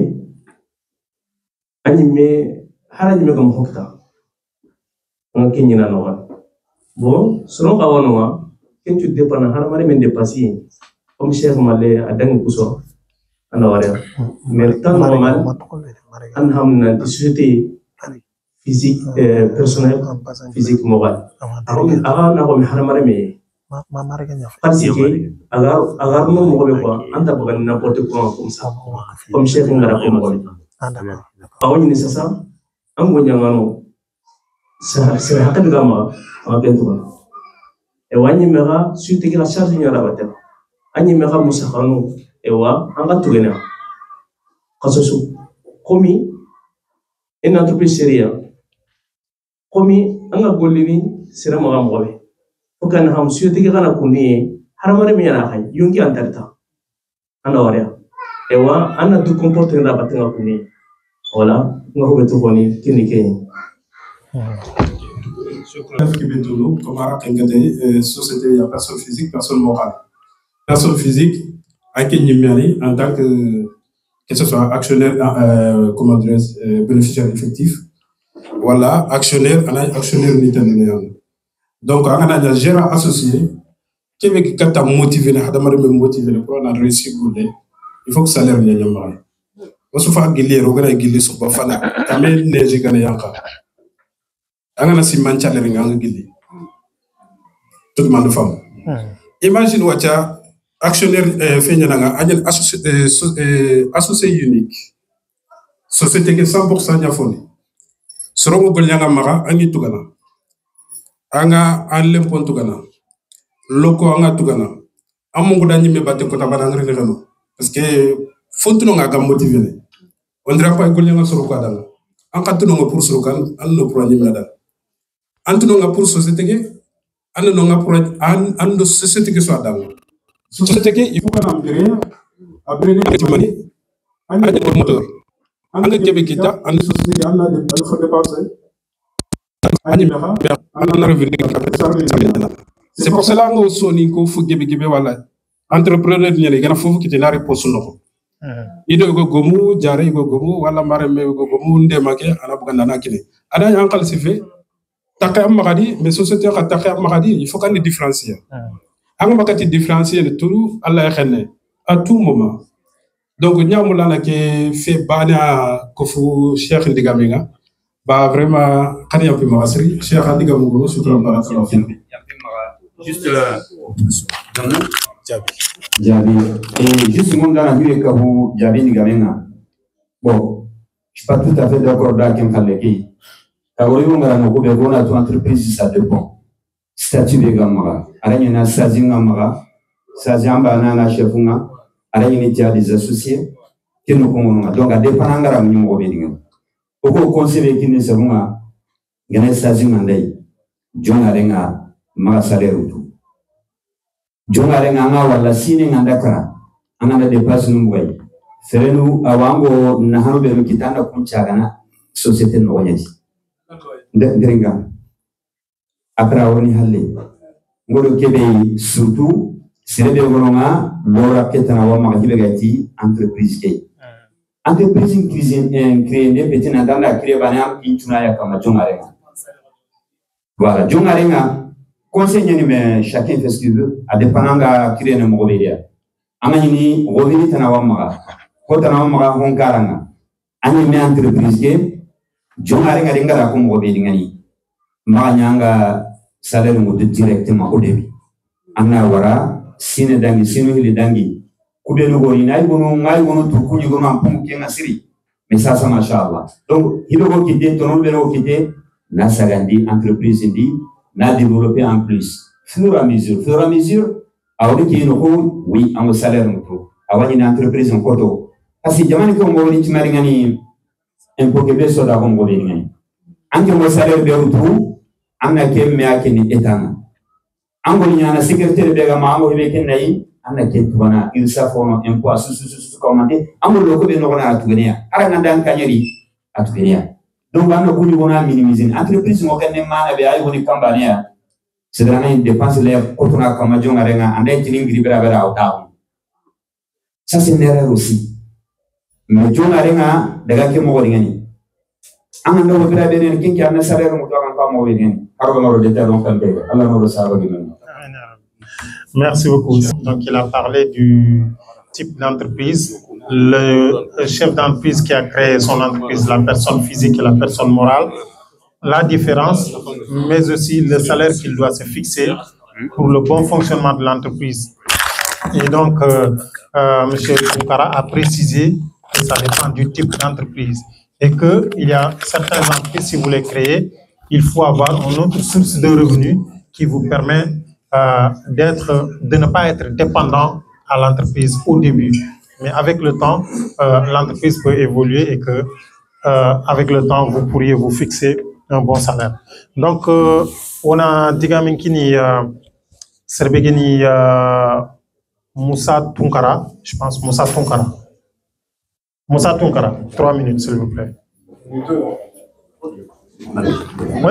harani me kam hokta on kenyina no bon selon kawano ken tu dépend har mari men dépasser comme chef malé adang kuso ana wara mais tant normal an hamna de société physique personnel physique moral aga na ko har mari me parce que agar no mo be quoi anta bagan n'importe quoi comme ça comme chef ngara ko mo awon ni sasa an gonya ngano sa hakan gama abentu e wani mera suite ki la charge ni ala bata ani mera musakhanu e wa anga tugena qasosu komi en entreprise seria komi anga golini sera maga mobe o kana ham suite ki kana kuni haramare mi yana hay yungi antarta ana wara e wa ana du comporter na batanga kuni voilà ngako betu koni kinike Société, il y a personne physique, personne morale. Personne physique, à qui en tant que ce soit actionnaire, bénéficiaire effectif, voilà, actionnaire, actionnaire unitaire. Donc, on a un gérant associé qui veut que tu as motivé, pour on a réussi, il faut que ça l'air bien. On se fait guiller sur Bafana, quand même, neige gagné encore. Angana si mancha le ringa ngili tout le femme imagine wacha actionnaire fenya nga agent associé unique société que 100% nyafoni soro gol nyanga mara angi tugana anga anlem pon tugana loko anga tugana amungu danyi me batte ko tabana ngri ngano parce que fontuno nga gam motiver on dira pas gol nyanga soro ko danga ankatuno nga pour soro kan anno pour anyi medal antuno nga pour société ke anno nga pour ando société ke so adam société ke il faut qu'on ambirie après que mani ande ko moteur ande kebe kita ande société ke anna de faut dépasser ani mera anna revenir c'est pour cela ngo soni ko fu gebe wala entrepreneur ñene gëna fofu kiti la réponse no ido go gomu jare go gomu wala mare me go gomu ndemake ana buga nana kile ada yankal sife takay magadi mais société ka takay magadi il faut qu'on les différencie anga makati différencier le tout Allah xene à tout moment donc ñamula na ke fait bana ko fu cheikh ndigamenga ba vraiment xani yapi masri cheikh ndigamu shukran barakallahu fik juste Jabi et juste mon gars vu que vous Jabi ndigamenga bon je suis pas tout à fait d'accord avec Kem Khaleki. Kagorio ngara no be bona to entreprise ça dépend statut de gamara aranya na sazinga mara sazamba na chefunga aranya ni tia des associés que nous kongonga donc a dépend ngara mu mo be dinga oko conseiller qui ne sabunga ngana sazinga ndai jonga renga mara salaire tout jonga renga nga wala sine ngandaka anga dépasse nu boy serenu awango na hanobe kitanda kunchagana société no wanyati ndringa après woni halle ngodo kebe surtout sirebe gononga lora ketana wa ma hibe gati entreprise ke entreprise cuisine créer ne petina danda créer bana intuna ya kama jongarenga voilà jongarenga conseil ni mais chacun fait ce qu'il veut a dépendanga créer ne mo bedia amani ni revenu tana wa ma ko tana wa ma honkaranga ani me entreprise ke jongarenga dingara ko mo bedia ngani maganyanga salaire ngutu directement au début anna wara sine dangi sine hili dangi kubenu go inai gono ngai gono tukunyi gono ampum kenga siri mais ça machallah donc hido go kité tonon beno kité na sagandi entreprise ndi na développer en plus fur et à mesure awdi ki no ko oui am salaire ngutu awani na entreprise en koto parce que jamani ko ngoni timari ngani impo ke beso da ko ngoni ngani anke mo salaire be ngutu amna ke me akini etanga Angoliana secrétaire de Gamamo avec Naï, Anaketwana, il s'affronte un poids sous commenter, Angolo de Nora à Tunia, Arandan Kanyari à Tunia. Donc, on a voulu minimiser. Entreprise, on a avait une campagne. C'est dans une dépense, les Kotona Kamajon Arena, and then Tiling Gribera out town. Ça, c'est une erreur aussi. Mais John Arena, de la Kemorigani. Un an de la Bénin qui a un salaire, on doit pas mourir. Merci beaucoup. Donc, il a parlé du type d'entreprise. Le chef d'entreprise qui a créé son entreprise, la personne physique et la personne morale, la différence, mais aussi le salaire qu'il doit se fixer pour le bon fonctionnement de l'entreprise. Et donc, M. Tunkara a précisé que ça dépend du type d'entreprise et qu'il y a certaines entreprises, si vous les créez, il faut avoir une autre source de revenus qui vous permet de ne pas être dépendant à l'entreprise au début. Mais avec le temps, l'entreprise peut évoluer et que, avec le temps, vous pourriez vous fixer un bon salaire. Donc, on a Digaminkini Serbegeni Moussa Tunkara, je pense, Moussa Tunkara. Moussa Tunkara, 3 minutes, s'il vous plaît. Oui,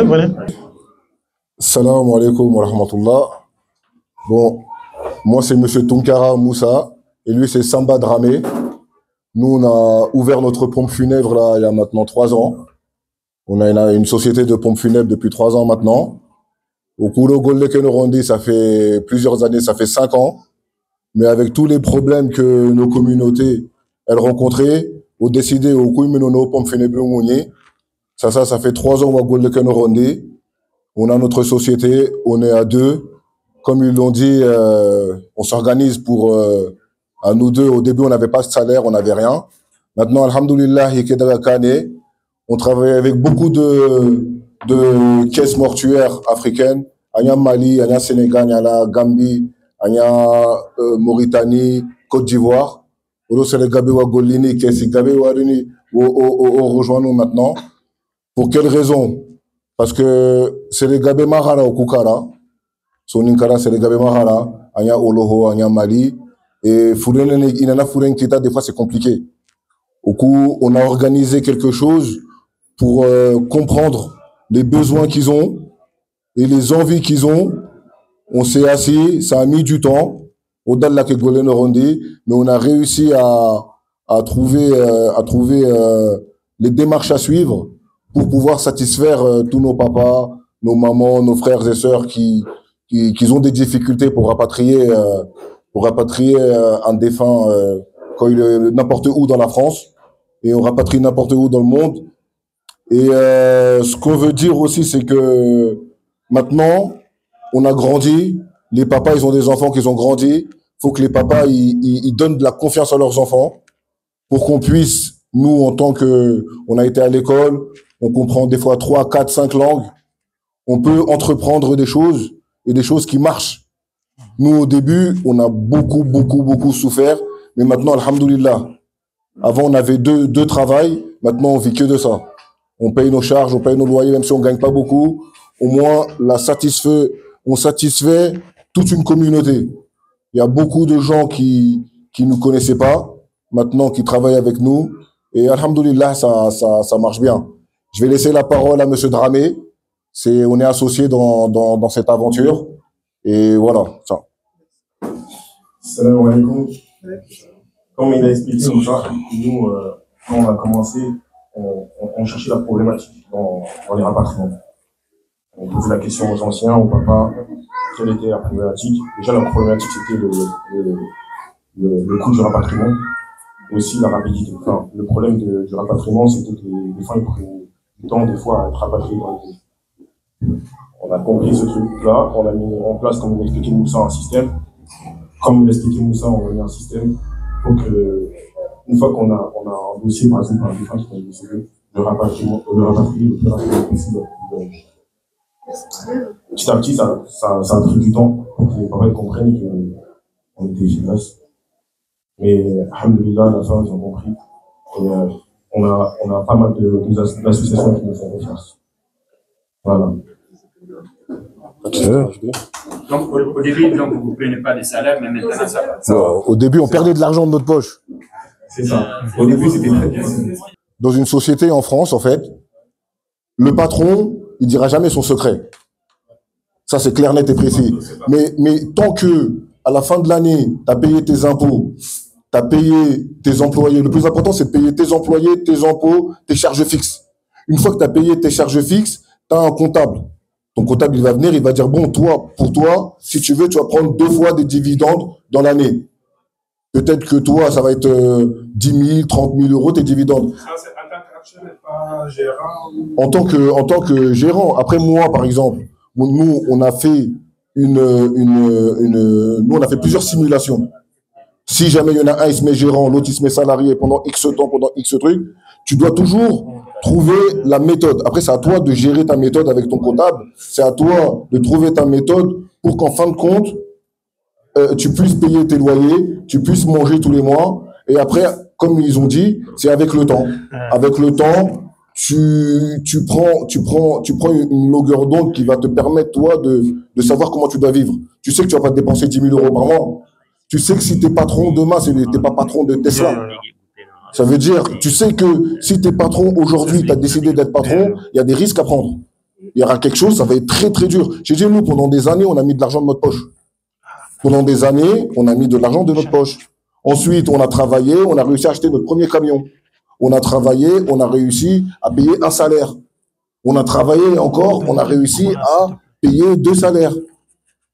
venez. Salam alaikum wa rahmatullah. Bon, moi c'est M. Tunkara Moussa. Et lui, c'est Samba Dramé. Nous, on a ouvert notre pompe funèbre là, il y a maintenant 3 ans. On a une société de pompes funèbres depuis 3 ans maintenant. Au Koulo Golleke-Norondi, ça fait plusieurs années, ça fait 5 ans. Mais avec tous les problèmes que nos communautés elles rencontraient, on a décidé au Kouimenono pompes funèbres Mounier. Ça fait 3 ans au Golleke-Norondi. On a notre société, on est à 2. Comme ils l'ont dit, on s'organise pour... à nous deux, au début, on n'avait pas de salaire, on n'avait rien. Maintenant, alhamdoulilah, on travaille avec beaucoup de caisses mortuaires africaines. Il y a Mali, il y a Sénégal, il y a la Gambie, il y a Mauritanie, Côte d'Ivoire. C'est les Gabé Wagolini qui rejoint nous maintenant. Pour quelle raison? Parce que c'est les Gabé Mahara au Koukara. Soninkara, c'est les Gabé Mahara. Il y a Oloho, il y a Mali. Et des fois, c'est compliqué. Au coup, on a organisé quelque chose pour comprendre les besoins qu'ils ont et les envies qu'ils ont. On s'est assis, ça a mis du temps, au-delà de la Kegolène Rondi, mais on a réussi à trouver les démarches à suivre pour pouvoir satisfaire tous nos papas, nos mamans, nos frères et sœurs qui ont des difficultés pour rapatrier un défunt quand il est n'importe où dans la France, et on rapatrie n'importe où dans le monde. Et ce qu'on veut dire aussi, c'est que maintenant, on a grandi, les papas, ils ont des enfants qui ont grandi, faut que les papas, ils donnent de la confiance à leurs enfants pour qu'on puisse, nous, en tant que, on a été à l'école, on comprend des fois 3, 4, 5 langues, on peut entreprendre des choses et des choses qui marchent. Nous, au début, on a beaucoup souffert, mais maintenant, alhamdoulilah, avant, on avait deux travails, maintenant, on vit que de ça. On paye nos charges, on paye nos loyers, même si on gagne pas beaucoup, au moins, on satisfait toute une communauté. Il y a beaucoup de gens qui nous connaissaient pas, maintenant, qui travaillent avec nous, et alhamdoulilah, ça marche bien. Je vais laisser la parole à monsieur Dramé. On est associés dans cette aventure. Et voilà, ça. Salam alaikum. Comme il a expliqué, nous, quand on a commencé, on cherchait la problématique dans les rapatriements. On posait la question aux anciens, aux papas, quelle était la problématique. Déjà, la problématique, c'était le coût du rapatriement, et aussi la rapidité. Enfin, le problème du rapatriement, c'était que des fois, ils prenaient du temps, des fois, à être rapatriés dans les pays. On a compris ce truc-là, on a mis en place, comme vous expliquez Moussa, un système. Comme vous l'expliquez Moussa, on a mis un système pour que, une fois qu'on a un dossier, par exemple, un défunt qui a décidé de rapatrier le plus rapidement possible. Petit à petit, ça a pris du temps pour que les parents comprennent qu'on était efficace. Mais, alhamdoulilah, à la fin, ils ont compris. Et, on a pas mal d'associations qui nous font confiance. Voilà. Donc, au début, donc, vous ne prenez pas de salaire, mais maintenant, ça va. Au début, on perdait de l'argent de notre poche. C'est ça. Au début, c'était très bien. Dans une société en France, en fait, le patron, il dira jamais son secret. Ça, c'est clair, net et précis. Mais tant que, à la fin de l'année, tu as payé tes impôts, tu as payé tes employés, le plus important, c'est de payer tes employés, tes impôts, tes charges fixes. Une fois que tu as payé tes charges fixes, tu as un comptable. Ton comptable, il va venir, il va dire, bon, toi, pour toi, si tu veux, tu vas prendre 2 fois des dividendes dans l'année. Peut-être que toi, ça va être 10 000, 30 000 euros, tes dividendes. Ça, c'est en tant qu'actionnaire, pas gérant. En tant que gérant. Après, moi, par exemple, nous, on a fait nous, on a fait plusieurs simulations. Si jamais il y en a un, il se met gérant, l'autre, il se met salarié pendant X temps, pendant X trucs, tu dois toujours trouver la méthode. Après, c'est à toi de gérer ta méthode avec ton comptable. C'est à toi de trouver ta méthode pour qu'en fin de compte, tu puisses payer tes loyers, tu puisses manger tous les mois. Et après, comme ils ont dit, c'est avec le temps. Avec le temps, tu prends une longueur d'onde qui va te permettre, toi, de savoir comment tu dois vivre. Tu sais que tu vas pas dépenser 10 000 euros par mois. Tu sais que si tu es patron demain, tu n'es pas patron de Tesla. Ça veut dire, tu sais que si tu es patron aujourd'hui, tu as décidé d'être patron, il y a des risques à prendre. Il y aura quelque chose, ça va être très très dur. J'ai dit, nous, pendant des années, on a mis de l'argent de notre poche. Pendant des années, on a mis de l'argent de notre poche. Ensuite, on a travaillé, on a réussi à acheter notre premier camion. On a travaillé, on a réussi à payer un salaire. On a travaillé encore, on a réussi à payer 2 salaires.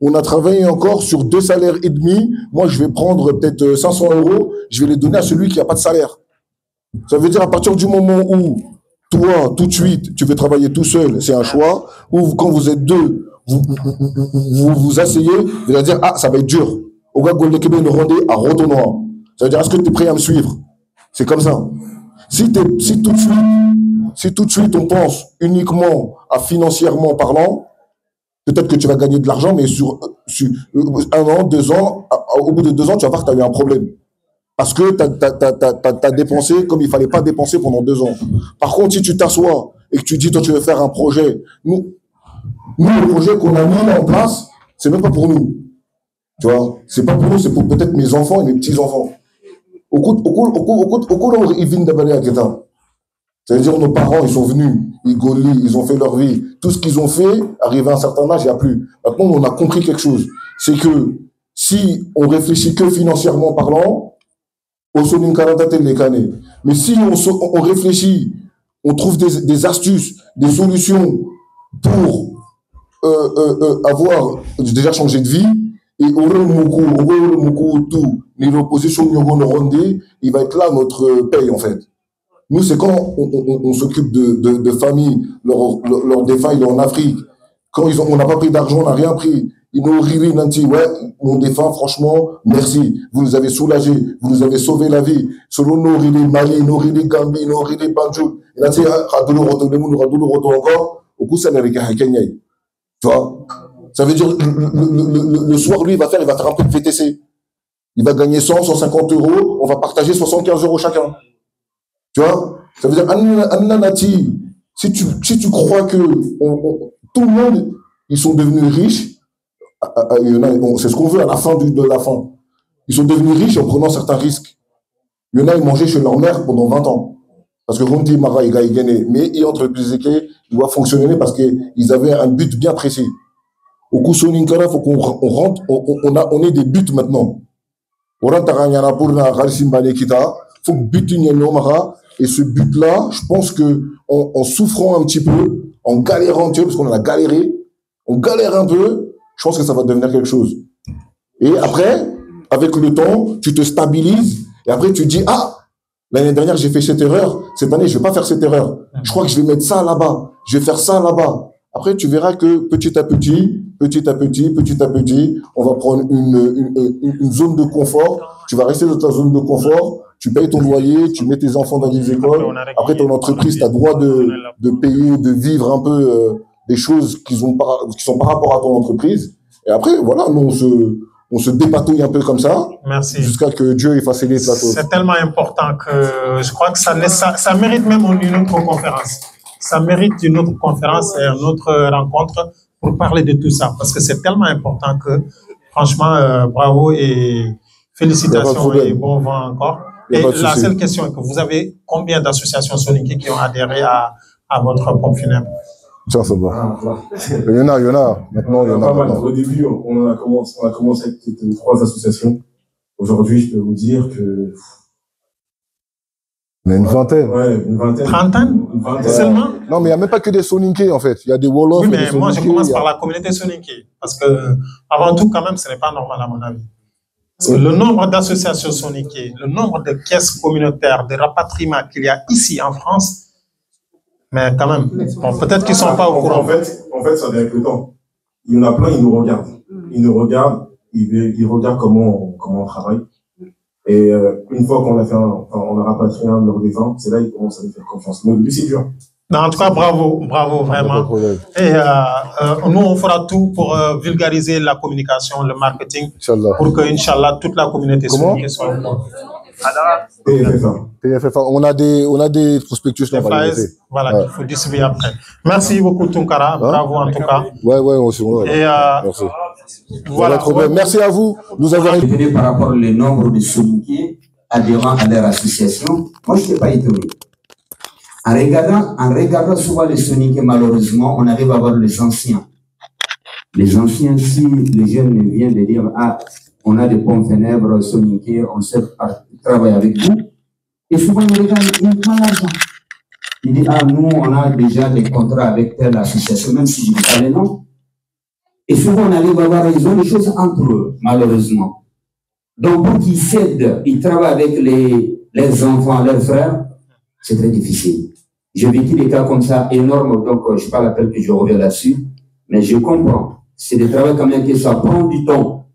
On a travaillé encore sur 2 salaires et demi. Moi, je vais prendre peut-être 500 euros, je vais les donner à celui qui n'a pas de salaire. Ça veut dire à partir du moment où toi, tout de suite, tu veux travailler tout seul, c'est un choix. Ou quand vous êtes 2, vous asseyez, vous allez dire, ah, ça va être dur. Au gars, Golde Québec le rendait à Rotonoir. Ça veut dire, est-ce que tu es prêt à me suivre? C'est comme ça. Si tout de suite on pense uniquement à financièrement parlant, peut-être que tu vas gagner de l'argent, mais sur 1 an, 2 ans, au bout de 2 ans, tu vas voir que tu as eu un problème. Parce que tu as dépensé comme il ne fallait pas dépenser pendant 2 ans. Par contre, si tu t'assois et que tu dis, toi, tu veux faire un projet, nous le projet qu'on a mis en place, c'est même pas pour nous. Tu vois, c'est pas pour nous, c'est pour peut-être mes enfants et mes petits-enfants. Ça veut dire nos parents, ils sont venus, ils gaulent, ils ont fait leur vie. Tout ce qu'ils ont fait, arrivé à un certain âge, il n'y a plus. Maintenant, on a compris quelque chose. C'est que si on réfléchit que financièrement parlant, mais si on réfléchit, on trouve des astuces, des solutions pour avoir déjà changé de vie, et il va être là notre paye en fait. Nous, c'est quand on s'occupe de familles, leurs défunts, ils sont en Afrique. Quand on n'a pas pris d'argent, on n'a rien pris. Ils nous rient, nanti, ouais, mon défunt, franchement, merci. Vous nous avez soulagés, vous nous avez sauvé la vie. Selon nos rili Mali, nos rili Gambie, nos rili Banjul. Et là, tu sais, encore, au coup, ça n'a rien à Kenya. Tu vois? Ça veut dire, le soir, lui, il va faire un peu de VTC. Il va gagner 100, 150 euros, on va partager 75 euros chacun. Tu vois? Ça veut dire, Annanati, si tu crois que tout le monde, ils sont devenus riches, c'est ce qu'on veut à la fin de la fin. Ils sont devenus riches en prenant certains risques. Il y en a, ils mangeaient chez leur mère pendant 20 ans. Parce que Rundi Mara, il gagnait. Mais il entreprise il doit fonctionner parce qu'ils avaient un but bien précis. Au coup, Soninkara, il faut qu'on rentre, on ait des buts maintenant. On rentre à Ranyana pour la Ralsimbane Kita. Il faut que but Mara. Et ce but-là, je pense que en souffrant un petit peu, en galérant un petit peu, parce qu'on a galéré, on galère un peu, je pense que ça va devenir quelque chose. Et après, avec le temps, tu te stabilises, et après tu dis, ah, l'année dernière j'ai fait cette erreur, cette année je vais pas faire cette erreur. Je crois que je vais mettre ça là-bas, je vais faire ça là-bas. Après, tu verras que petit à petit, on va prendre une zone de confort. Tu vas rester dans ta zone de confort. Tu payes ton loyer, tu mets tes enfants dans des écoles. Après, ton entreprise, tu as droit de payer, de vivre un peu des choses qui sont par rapport à ton entreprise. Et après, voilà, nous, on se dépatouille un peu comme ça. Merci. Jusqu'à que Dieu facilite la chose. C'est tellement important que je crois que ça mérite même une autre conférence. Ça mérite une autre conférence et une autre rencontre pour parler de tout ça, parce que c'est tellement important que, franchement, bravo et félicitations et bon vent encore. Et la seule question est que vous avez combien d'associations Soninké qui ont adhéré à votre pompe funèbre? Ça, c'est bon. Il y en a. Maintenant, il y en a. Au début, on a commencé avec 3 associations. Aujourd'hui, je peux vous dire que... On a une vingtaine. Ouais, une vingtaine. Trentaine? Une vingtaine. Seulement? Non, mais il n'y a même pas que des Soninké, en fait. Il y a des Wolofs. Oui, mais moi, je commence par la communauté Soninké. Parce que, avant tout, quand même, ce n'est pas normal, à mon avis. Parce que le nombre d'associations Soninké, le nombre de caisses communautaires, de rapatriements qu'il y a ici en France, mais quand même, bon, peut-être qu'ils ne sont pas au courant. En fait, ça vient avec le temps. Il y en a plein, ils nous regardent. Ils regardent comment on travaille. Et une fois qu'on a rapatrié un de leurs défunts, c'est là qu'ils commencent à nous faire confiance. Mais au début, c'est dur. Non, en tout cas, bravo, vraiment. Et nous, on fera tout pour vulgariser la communication, le marketing, pour que, Inch'Allah, toute la communauté soit au courant. PFFA. On a des prospectus. Voilà, qu'il faut distribuer après. Merci beaucoup, Tunkara. Bravo, en tout cas. Ouais, aussi. Et merci. Voilà. Merci à vous. Nous avons par rapport au nombre de Soninké adhérents à leur association. Moi, je n'étais pas étonné. En regardant souvent les Soninké, malheureusement, on arrive à voir les anciens. Les anciens, si les jeunes viennent de dire, on a des pompes funèbres Soninké, on sait travailler avec vous. Et souvent, ils regardent, ils prennent l'argent. Ils disent, nous, on a déjà des contrats avec telle association, même si je ne dis pas les noms. Et souvent, on arrive à voir, ils ont des choses entre eux, malheureusement. Donc, pour qu'ils s'aident, ils travaillent avec les enfants, leurs frères, c'est très difficile. J'ai vécu des cas comme ça énormes, donc je ne pas la peine que je revienne là-dessus, mais je comprends. C'est des travaux quand même que ça prend du temps.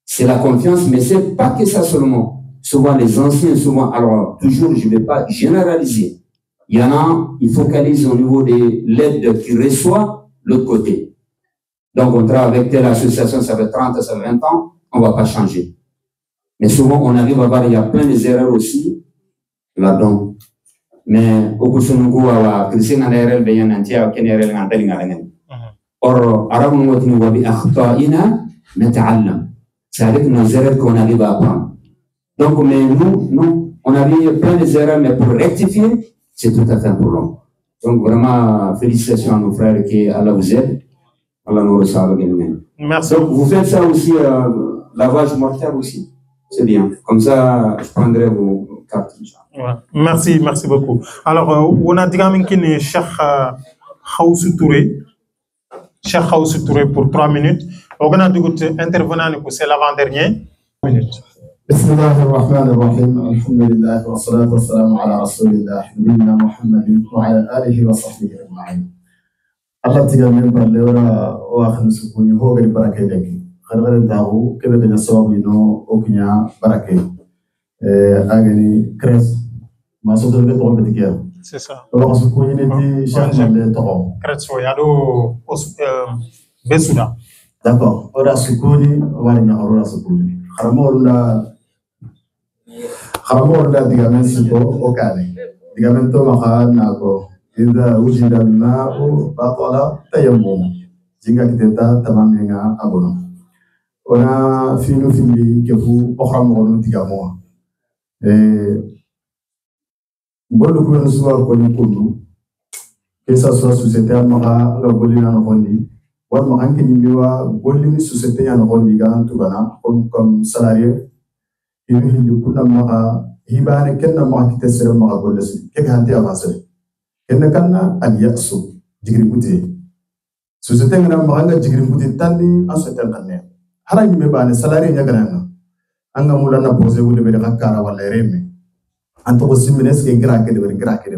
C'est la confiance, mais ce n'est pas que ça seulement. Souvent, les anciens, alors toujours, je ne vais pas généraliser. Il y en a, ils focalisent au niveau de l'aide qu'ils reçoivent, l'autre côté. Donc, on travaille avec telle association, ça fait 30, ça fait 20 ans, on ne va pas changer. Mais souvent, on arrive à voir, il y a plein d'erreurs aussi là-dedans. Mais au bout de ce moment, c'est avec nos erreurs qu'on arrive à apprendre. Donc, mais nous, on avait plein d'erreurs, mais pour rectifier, c'est tout à fait un problème. Donc, vraiment, félicitations à nos frères qui Allah vous aide. Allah nous reçoit également. Merci. Donc, vous faites ça aussi, lavage mortel aussi. C'est bien. Comme ça, je prendrai vos cartes. Ouais. Merci beaucoup. Alors, on a dit que Cheikh Khawsu Touré. Cheikh Khawsu Touré pour 3 minutes. On a dit que intervenant, c'est l'avant-dernier. بسم الله الرحمن الرحيم الحمد لله والصلاة والسلام على رسول الله نبينا محمد وعلى آله وصحبه أجمعين. الله تجعل من بالورا وآخر سكوني هو غير بركة لك. خير داغو كذا كذا سواب ينو أوكيا بركة. أغني كريس ما صدق بتوع بتكيا. C'est ça. الله سكوني نتي شان من تقوم. كريس هو يادو بسودا. D'accord. Ora sukuni wala nya ora sukuni. Kharamo da digamen sibo okale. Digamen to maka nako. Idha wujida al-ma'u batala tayammum. Jinga kiteta tamaminga abono. Ona finu fili kefu okhramo onu digamo. Bolu ko nsuwa ko ni kundu. Que ça soit société maka la bolina no hondi. Warma anke nimbiwa bolini société ya no hondi ga tugana comme salarié. Il kuna maka hibane kenna maka kitesere maka golesi. Ke ganti avancé. Kenna kanna al-ya'su jigri buti. Société ngana maka jigri buti tandi asete kanne. Hara yime bane salarié nya ganana. Anga mulana posé wude be kakara wala reme. Anto simines ke grake de grake de.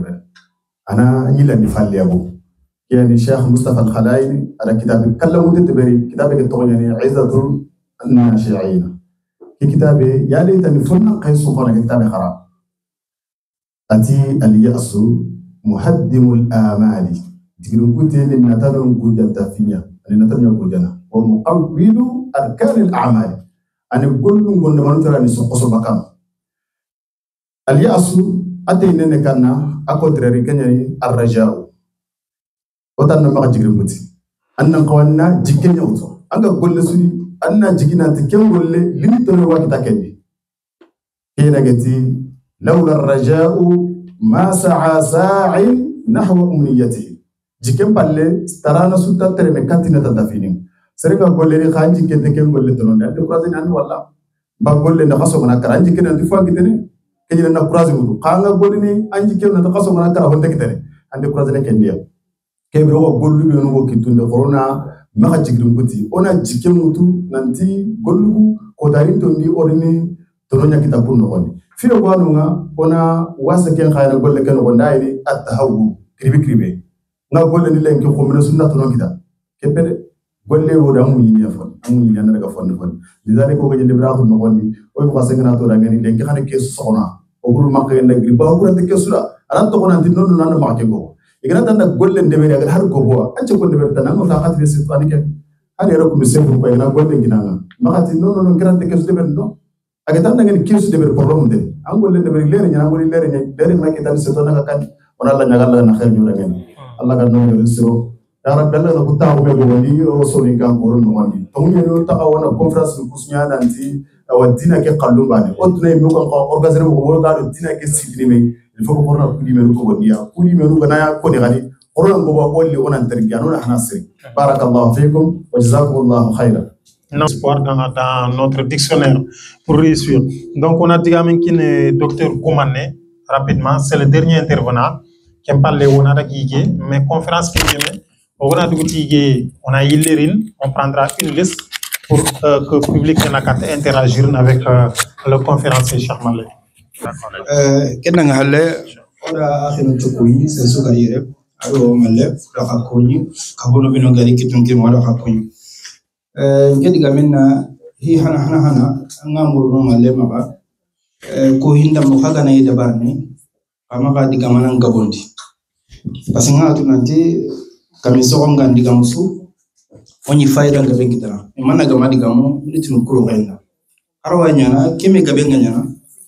Ana yila ni falliabu. يعني الشيخ مصطفى الخلايلي على كتاب كلمه تتبري كتابك التغني عزة الناشعين في كتابه يا ليت ان فن قيس قرن كتاب خراب اتي اليأس مهدم الآمال تقولون كنت للنتن كوجا تفيا للنتن كوجنا ومقوّل أركان الأعمال أنا بقول لهم قلنا ما نترى نسقط بكم اليأس أتينا نكنا أكثر ركني الرجاء وتنا ما جري بوتي annan kawanna jikken yauto anga golle sudi anna jigina te ken golle limito no wakita kendi kena gati lawla ar-raja'u ma sa'a sa'in nahwa umniyatihi jikken palle starana sutta tere me katina tadafini serega golle ni khanji ken te ken golle tono ande croisé nan walla ba golle na khaso mana kara anji ken andi fo gitene kenya na croisé mudu khanga golle ni anji ken na khaso mana kara honde gitene ande croisé ne kendiya kebro ko gollu be no kitunde corona maka jigrim kuti ona jikem mutu nanti gollugu ko darin tondi ordini tono nyakita kunno kondi firo ko anunga ona wasa ken khayra golle ken ko ndayri at-tahawwu kribe nga golle ni lenki ko mena sunna tono kita kepede golle wo da mu yinya fon amu yinya na daga fon lidale ko gajende biraxu no kondi o ko sengana to da ngani lenki xane ke soxona o guru makka en ngri ba ko rante ke sura aran to ko nanti non nan ma ke go igana tanda golle ndebe agar har go bo ance ko ndebe tan ngo ta xati se to anike ani ro ko mi sembu ko igana golle nginanga makati non ngirante ke ndebe no aga tanda ngani ke ndebe problem de an golle ndebe lere nyana ngoli lere ma ke tan se to na kan ona la nyagal na xel ñu rek Allah ka no yo siro ya rabbi Allah na kuta ko be woni o so ni kan ko no woni to ñu no ta wana conference ko sunya nanti wa dina ke qallu bani o tunay mi ko organiser ko wo ga dina ke sidini me il faut ko na kuli me ko woni ya kuli me ko na ya ko ni gadi oron ko ba bolli onan tergi anuna hanasri barakallahu fikum wa jazakumullahu khairan espoir dans notre dictionnaire pour réussir. Donc on a dit à docteur Koumane rapidement, c'est le dernier intervenant qui me parle on a mais conférence qui on a on prendra une liste pour que le public ait interagir avec le conférencier Cheikh Malé. Kenanga halle ora akhinu chukui sensu garire aro male la hakoni kabono bino gari kitunki mo la hakoni ngedi gamenna hi hana ngamuru male maba ko hinda mo haga na ida barni ama ga diga manan gabondi pasinga tunanti kamiso ngam diga musu oni fayda ngabe gidara mana ga madiga mo minitun kuro gaina arwa nyana keme gabe nganyana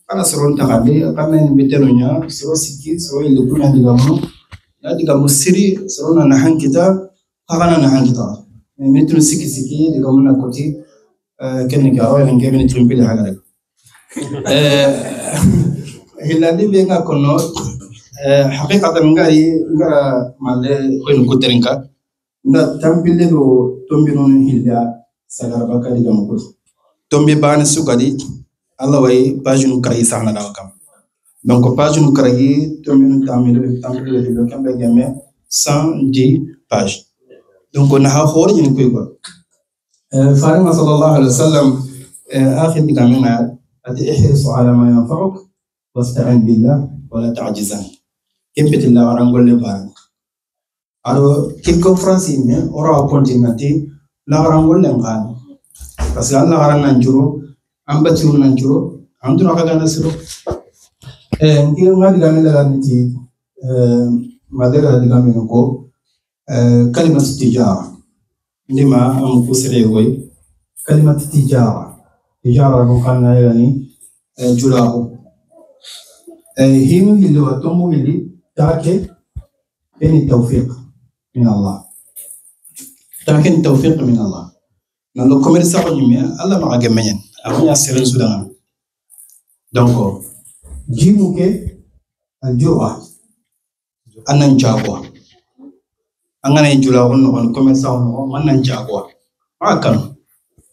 kana soron takale kana ni betelonya soro siki soro ile kuna diga mo ya diga musiri soro na hankita kana na hankita minitun siki diga mo na koti kenne ga arwa ngebe ni tumpile haga hilandi benga kono haqiqatan ngara male kono kuterinka nda tampile do tombino hilya sagara bakali gam ko tombe bana sugadi Allah way page nu kray sahna daw kam donc page nu kray tombino tampile do kambe game 110 pages donc on a khori ni koy ko farima sallallahu alaihi wasallam akhir digamina ati ihrisu ala ma yanfa'uk wasta'in billah wala ta'jizan kempeti la warangolle ba aro kiko france me ora kontinati la warangolle ngani parce que Allah waran nanjuro ambatiru nanjuro anduna kaga nasiro ngi ngadi gamela ganti madera digamino ko kalimatu tijara ndima am kusire goy kalimatu tijara ko kana yani julaho hinu hili watomu hili take ni tawfiq min Allah take ni tawfiq min Allah na lo commerce ko nyime Allah ma ga menyen amanya seren sudan donc jimu ke aljua anan jagwa angana julaho no commerce no manan jagwa akan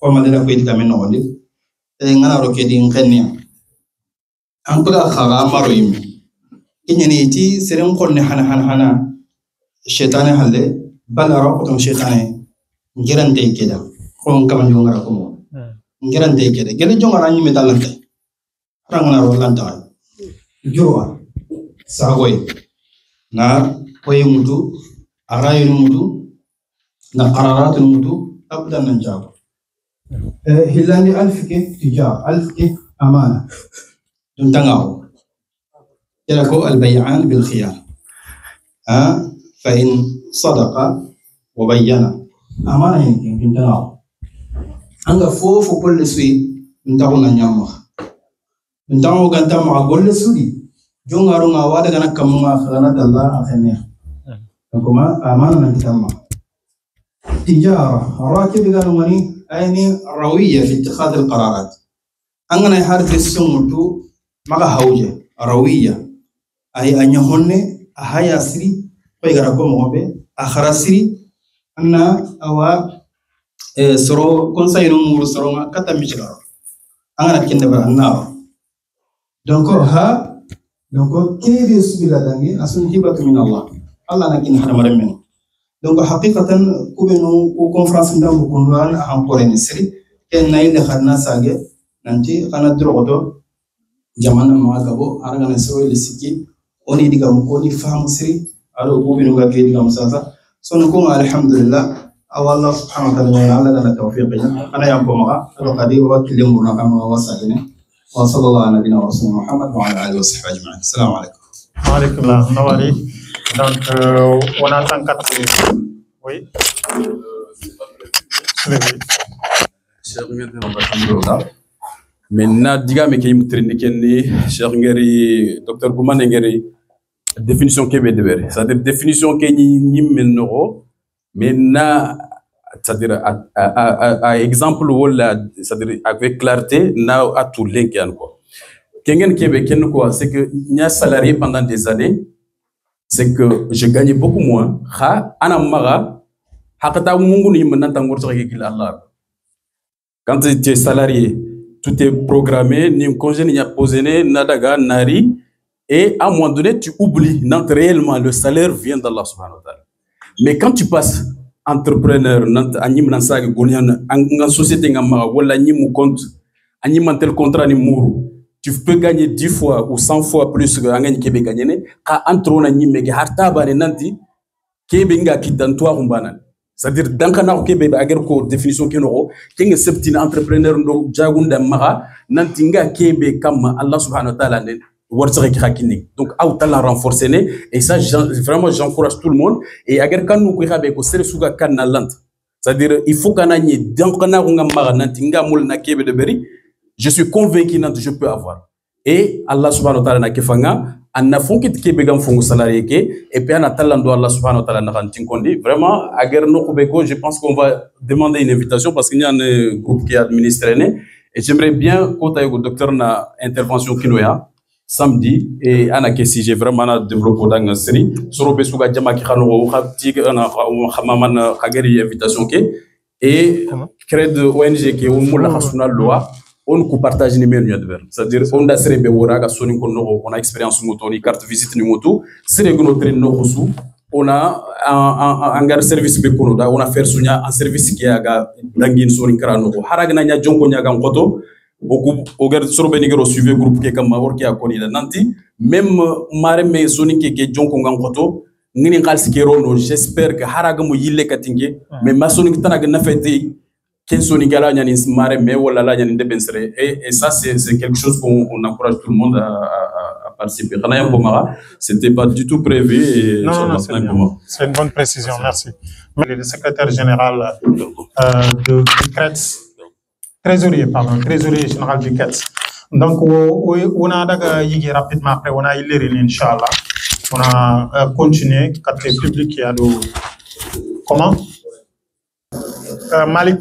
ko madela ko idika men no ndi ngana roke di ngenia ankula khaga maro yimi kinyani ti seren khonne hana shaytan halle bala raqatum shaytan ngirante keda ko ngam ngara ko mo ngirante keda gele jongara nyime dalante rangana ro lanta jurwa sagoy na koy mudu arayu mudu na qararat mudu abdan nanjab hilani alfike tija alfike amana تنتغاو يلكو البيعان بالخيار فإن صدق وبين أمانة يمكن تنتغاو أنغا فوفو كل سوي نتاغو نانيامو نتاغو غانتا مع كل سوي جونغارو غاوادا غانا كمونغا خلانات الله أخنيا نكما أمانة نتاما تجارة راكب قالوا مني أيني روية في اتخاذ القرارات أنا يحارث السموتو مع هوجة روية أي أن يهون هيا سري ويقرأكم غبي آخر سري أنا أو سرو كونساينو مور سرو ما كتم مشكلة أنا كنا بالنار donc كيف يسبي لدني أصلا هبة من الله نكين حنا مرمين donc حقيقة كوبينو كونفرنس ندم بكونوان أهم قرين السري كان نايل خدنا ساجة ننتي خنا دروغتو جمانا ما كابو أرجعنا سوي لسكي أوني ديكا مكوني فهم سري ألو كوبينو كاكي ديكا مسافة سنكون الحمد لله أو الله سبحانه وتعالى على لنا توفيقنا أنا يوم كمغا ألو قدي وكلم مرنا كما وصلنا وصلى الله على نبينا ورسولنا محمد وعلى آله وصحبه أجمعين السلام عليكم. وعليكم السلام نواري donc on attend 4 oui maintenant diga me kay mutrinde kenni cheikh ngari docteur Goumane ngari définition kebe de ber c'est-à-dire définition ke ni menno maintenant c'est-à-dire à exemple wala c'est-à-dire avec clarté na à tout linkan quoi kengen kebe ken quoi c'est que nya salarié pendant des années c'est que je gagnais beaucoup moins ha ana maga hakata mungu ni menanta ngorso ke Allah quand tu es salarié tout est programmé ni congé ni posé nadaga nari et à un moment donné tu oublies non réellement le salaire vient d'Allah subhanahu wa ta'ala mais quand tu passes entrepreneur anyim nansage golian en société ngama wala nyim compte anyim tel contrat ni muru tu peux gagner 10 fois ou 100 fois plus que ngani kebe gagner ka antro na nyim ke harta bane nanti kebe nga kitantoa rumbana c'est-à-dire dans kana kebe agar ko définition kenoro kenga septina entrepreneur ndo jagunda maga nanti nga kebe kama Allah subhanahu wa ta'ala donc la renforcer et ça vraiment j'encourage tout le monde et agar kan nous ko ko sere suga kan na lant c'est-à-dire il faut kana ni donc kana nga maga nanti nga mul na kebe de beri je suis convaincu que je peux avoir et Allah subhanahu wa ta'ala na kefanga anna fonki kebe gam fongu salarié ke et puis ana talando Allah subhanahu wa ta'ala na kantin kondi vraiment agar no ko beko je pense qu'on va demander une invitation parce qu'il y a un groupe qui est administré et j'aimerais bien ko tayo docteur na intervention kinoya samedi et ana que si j'ai vraiment développé dans la série sur le suga jama ki khano khati ana khamaman khageri invitation ke et créer de ONG qui on la khasuna loi on ko partage ni menu adver c'est-à-dire on da serebe wora ga soni ko no on a expérience moto ni carte visite ni moto sere gono train no khusu on a un gar service be kono da on a faire sunya en service qui aga dangin soni karano ko haragna nya jonko nya ga ngoto au gars sur benigro suivre groupe qui comme or qui a connu la nanti même mare me soni ke jonko ngangoto ngini khalsi ke rono j'espère que haraga mo yille katinge mais ma soni tanaga na fete ken soni gala nyani mare me wala la nyani debensere et ça c'est quelque chose qu'on encourage tout le monde à participer c'était pas du tout prévu et non, c'est une bonne précision merci le secrétaire général de CRETS trésorier général du CRETS. Donc, on a d'abord rapidement après, on a illéri, Inch'Allah. On a continué, quand le public a comment Malik.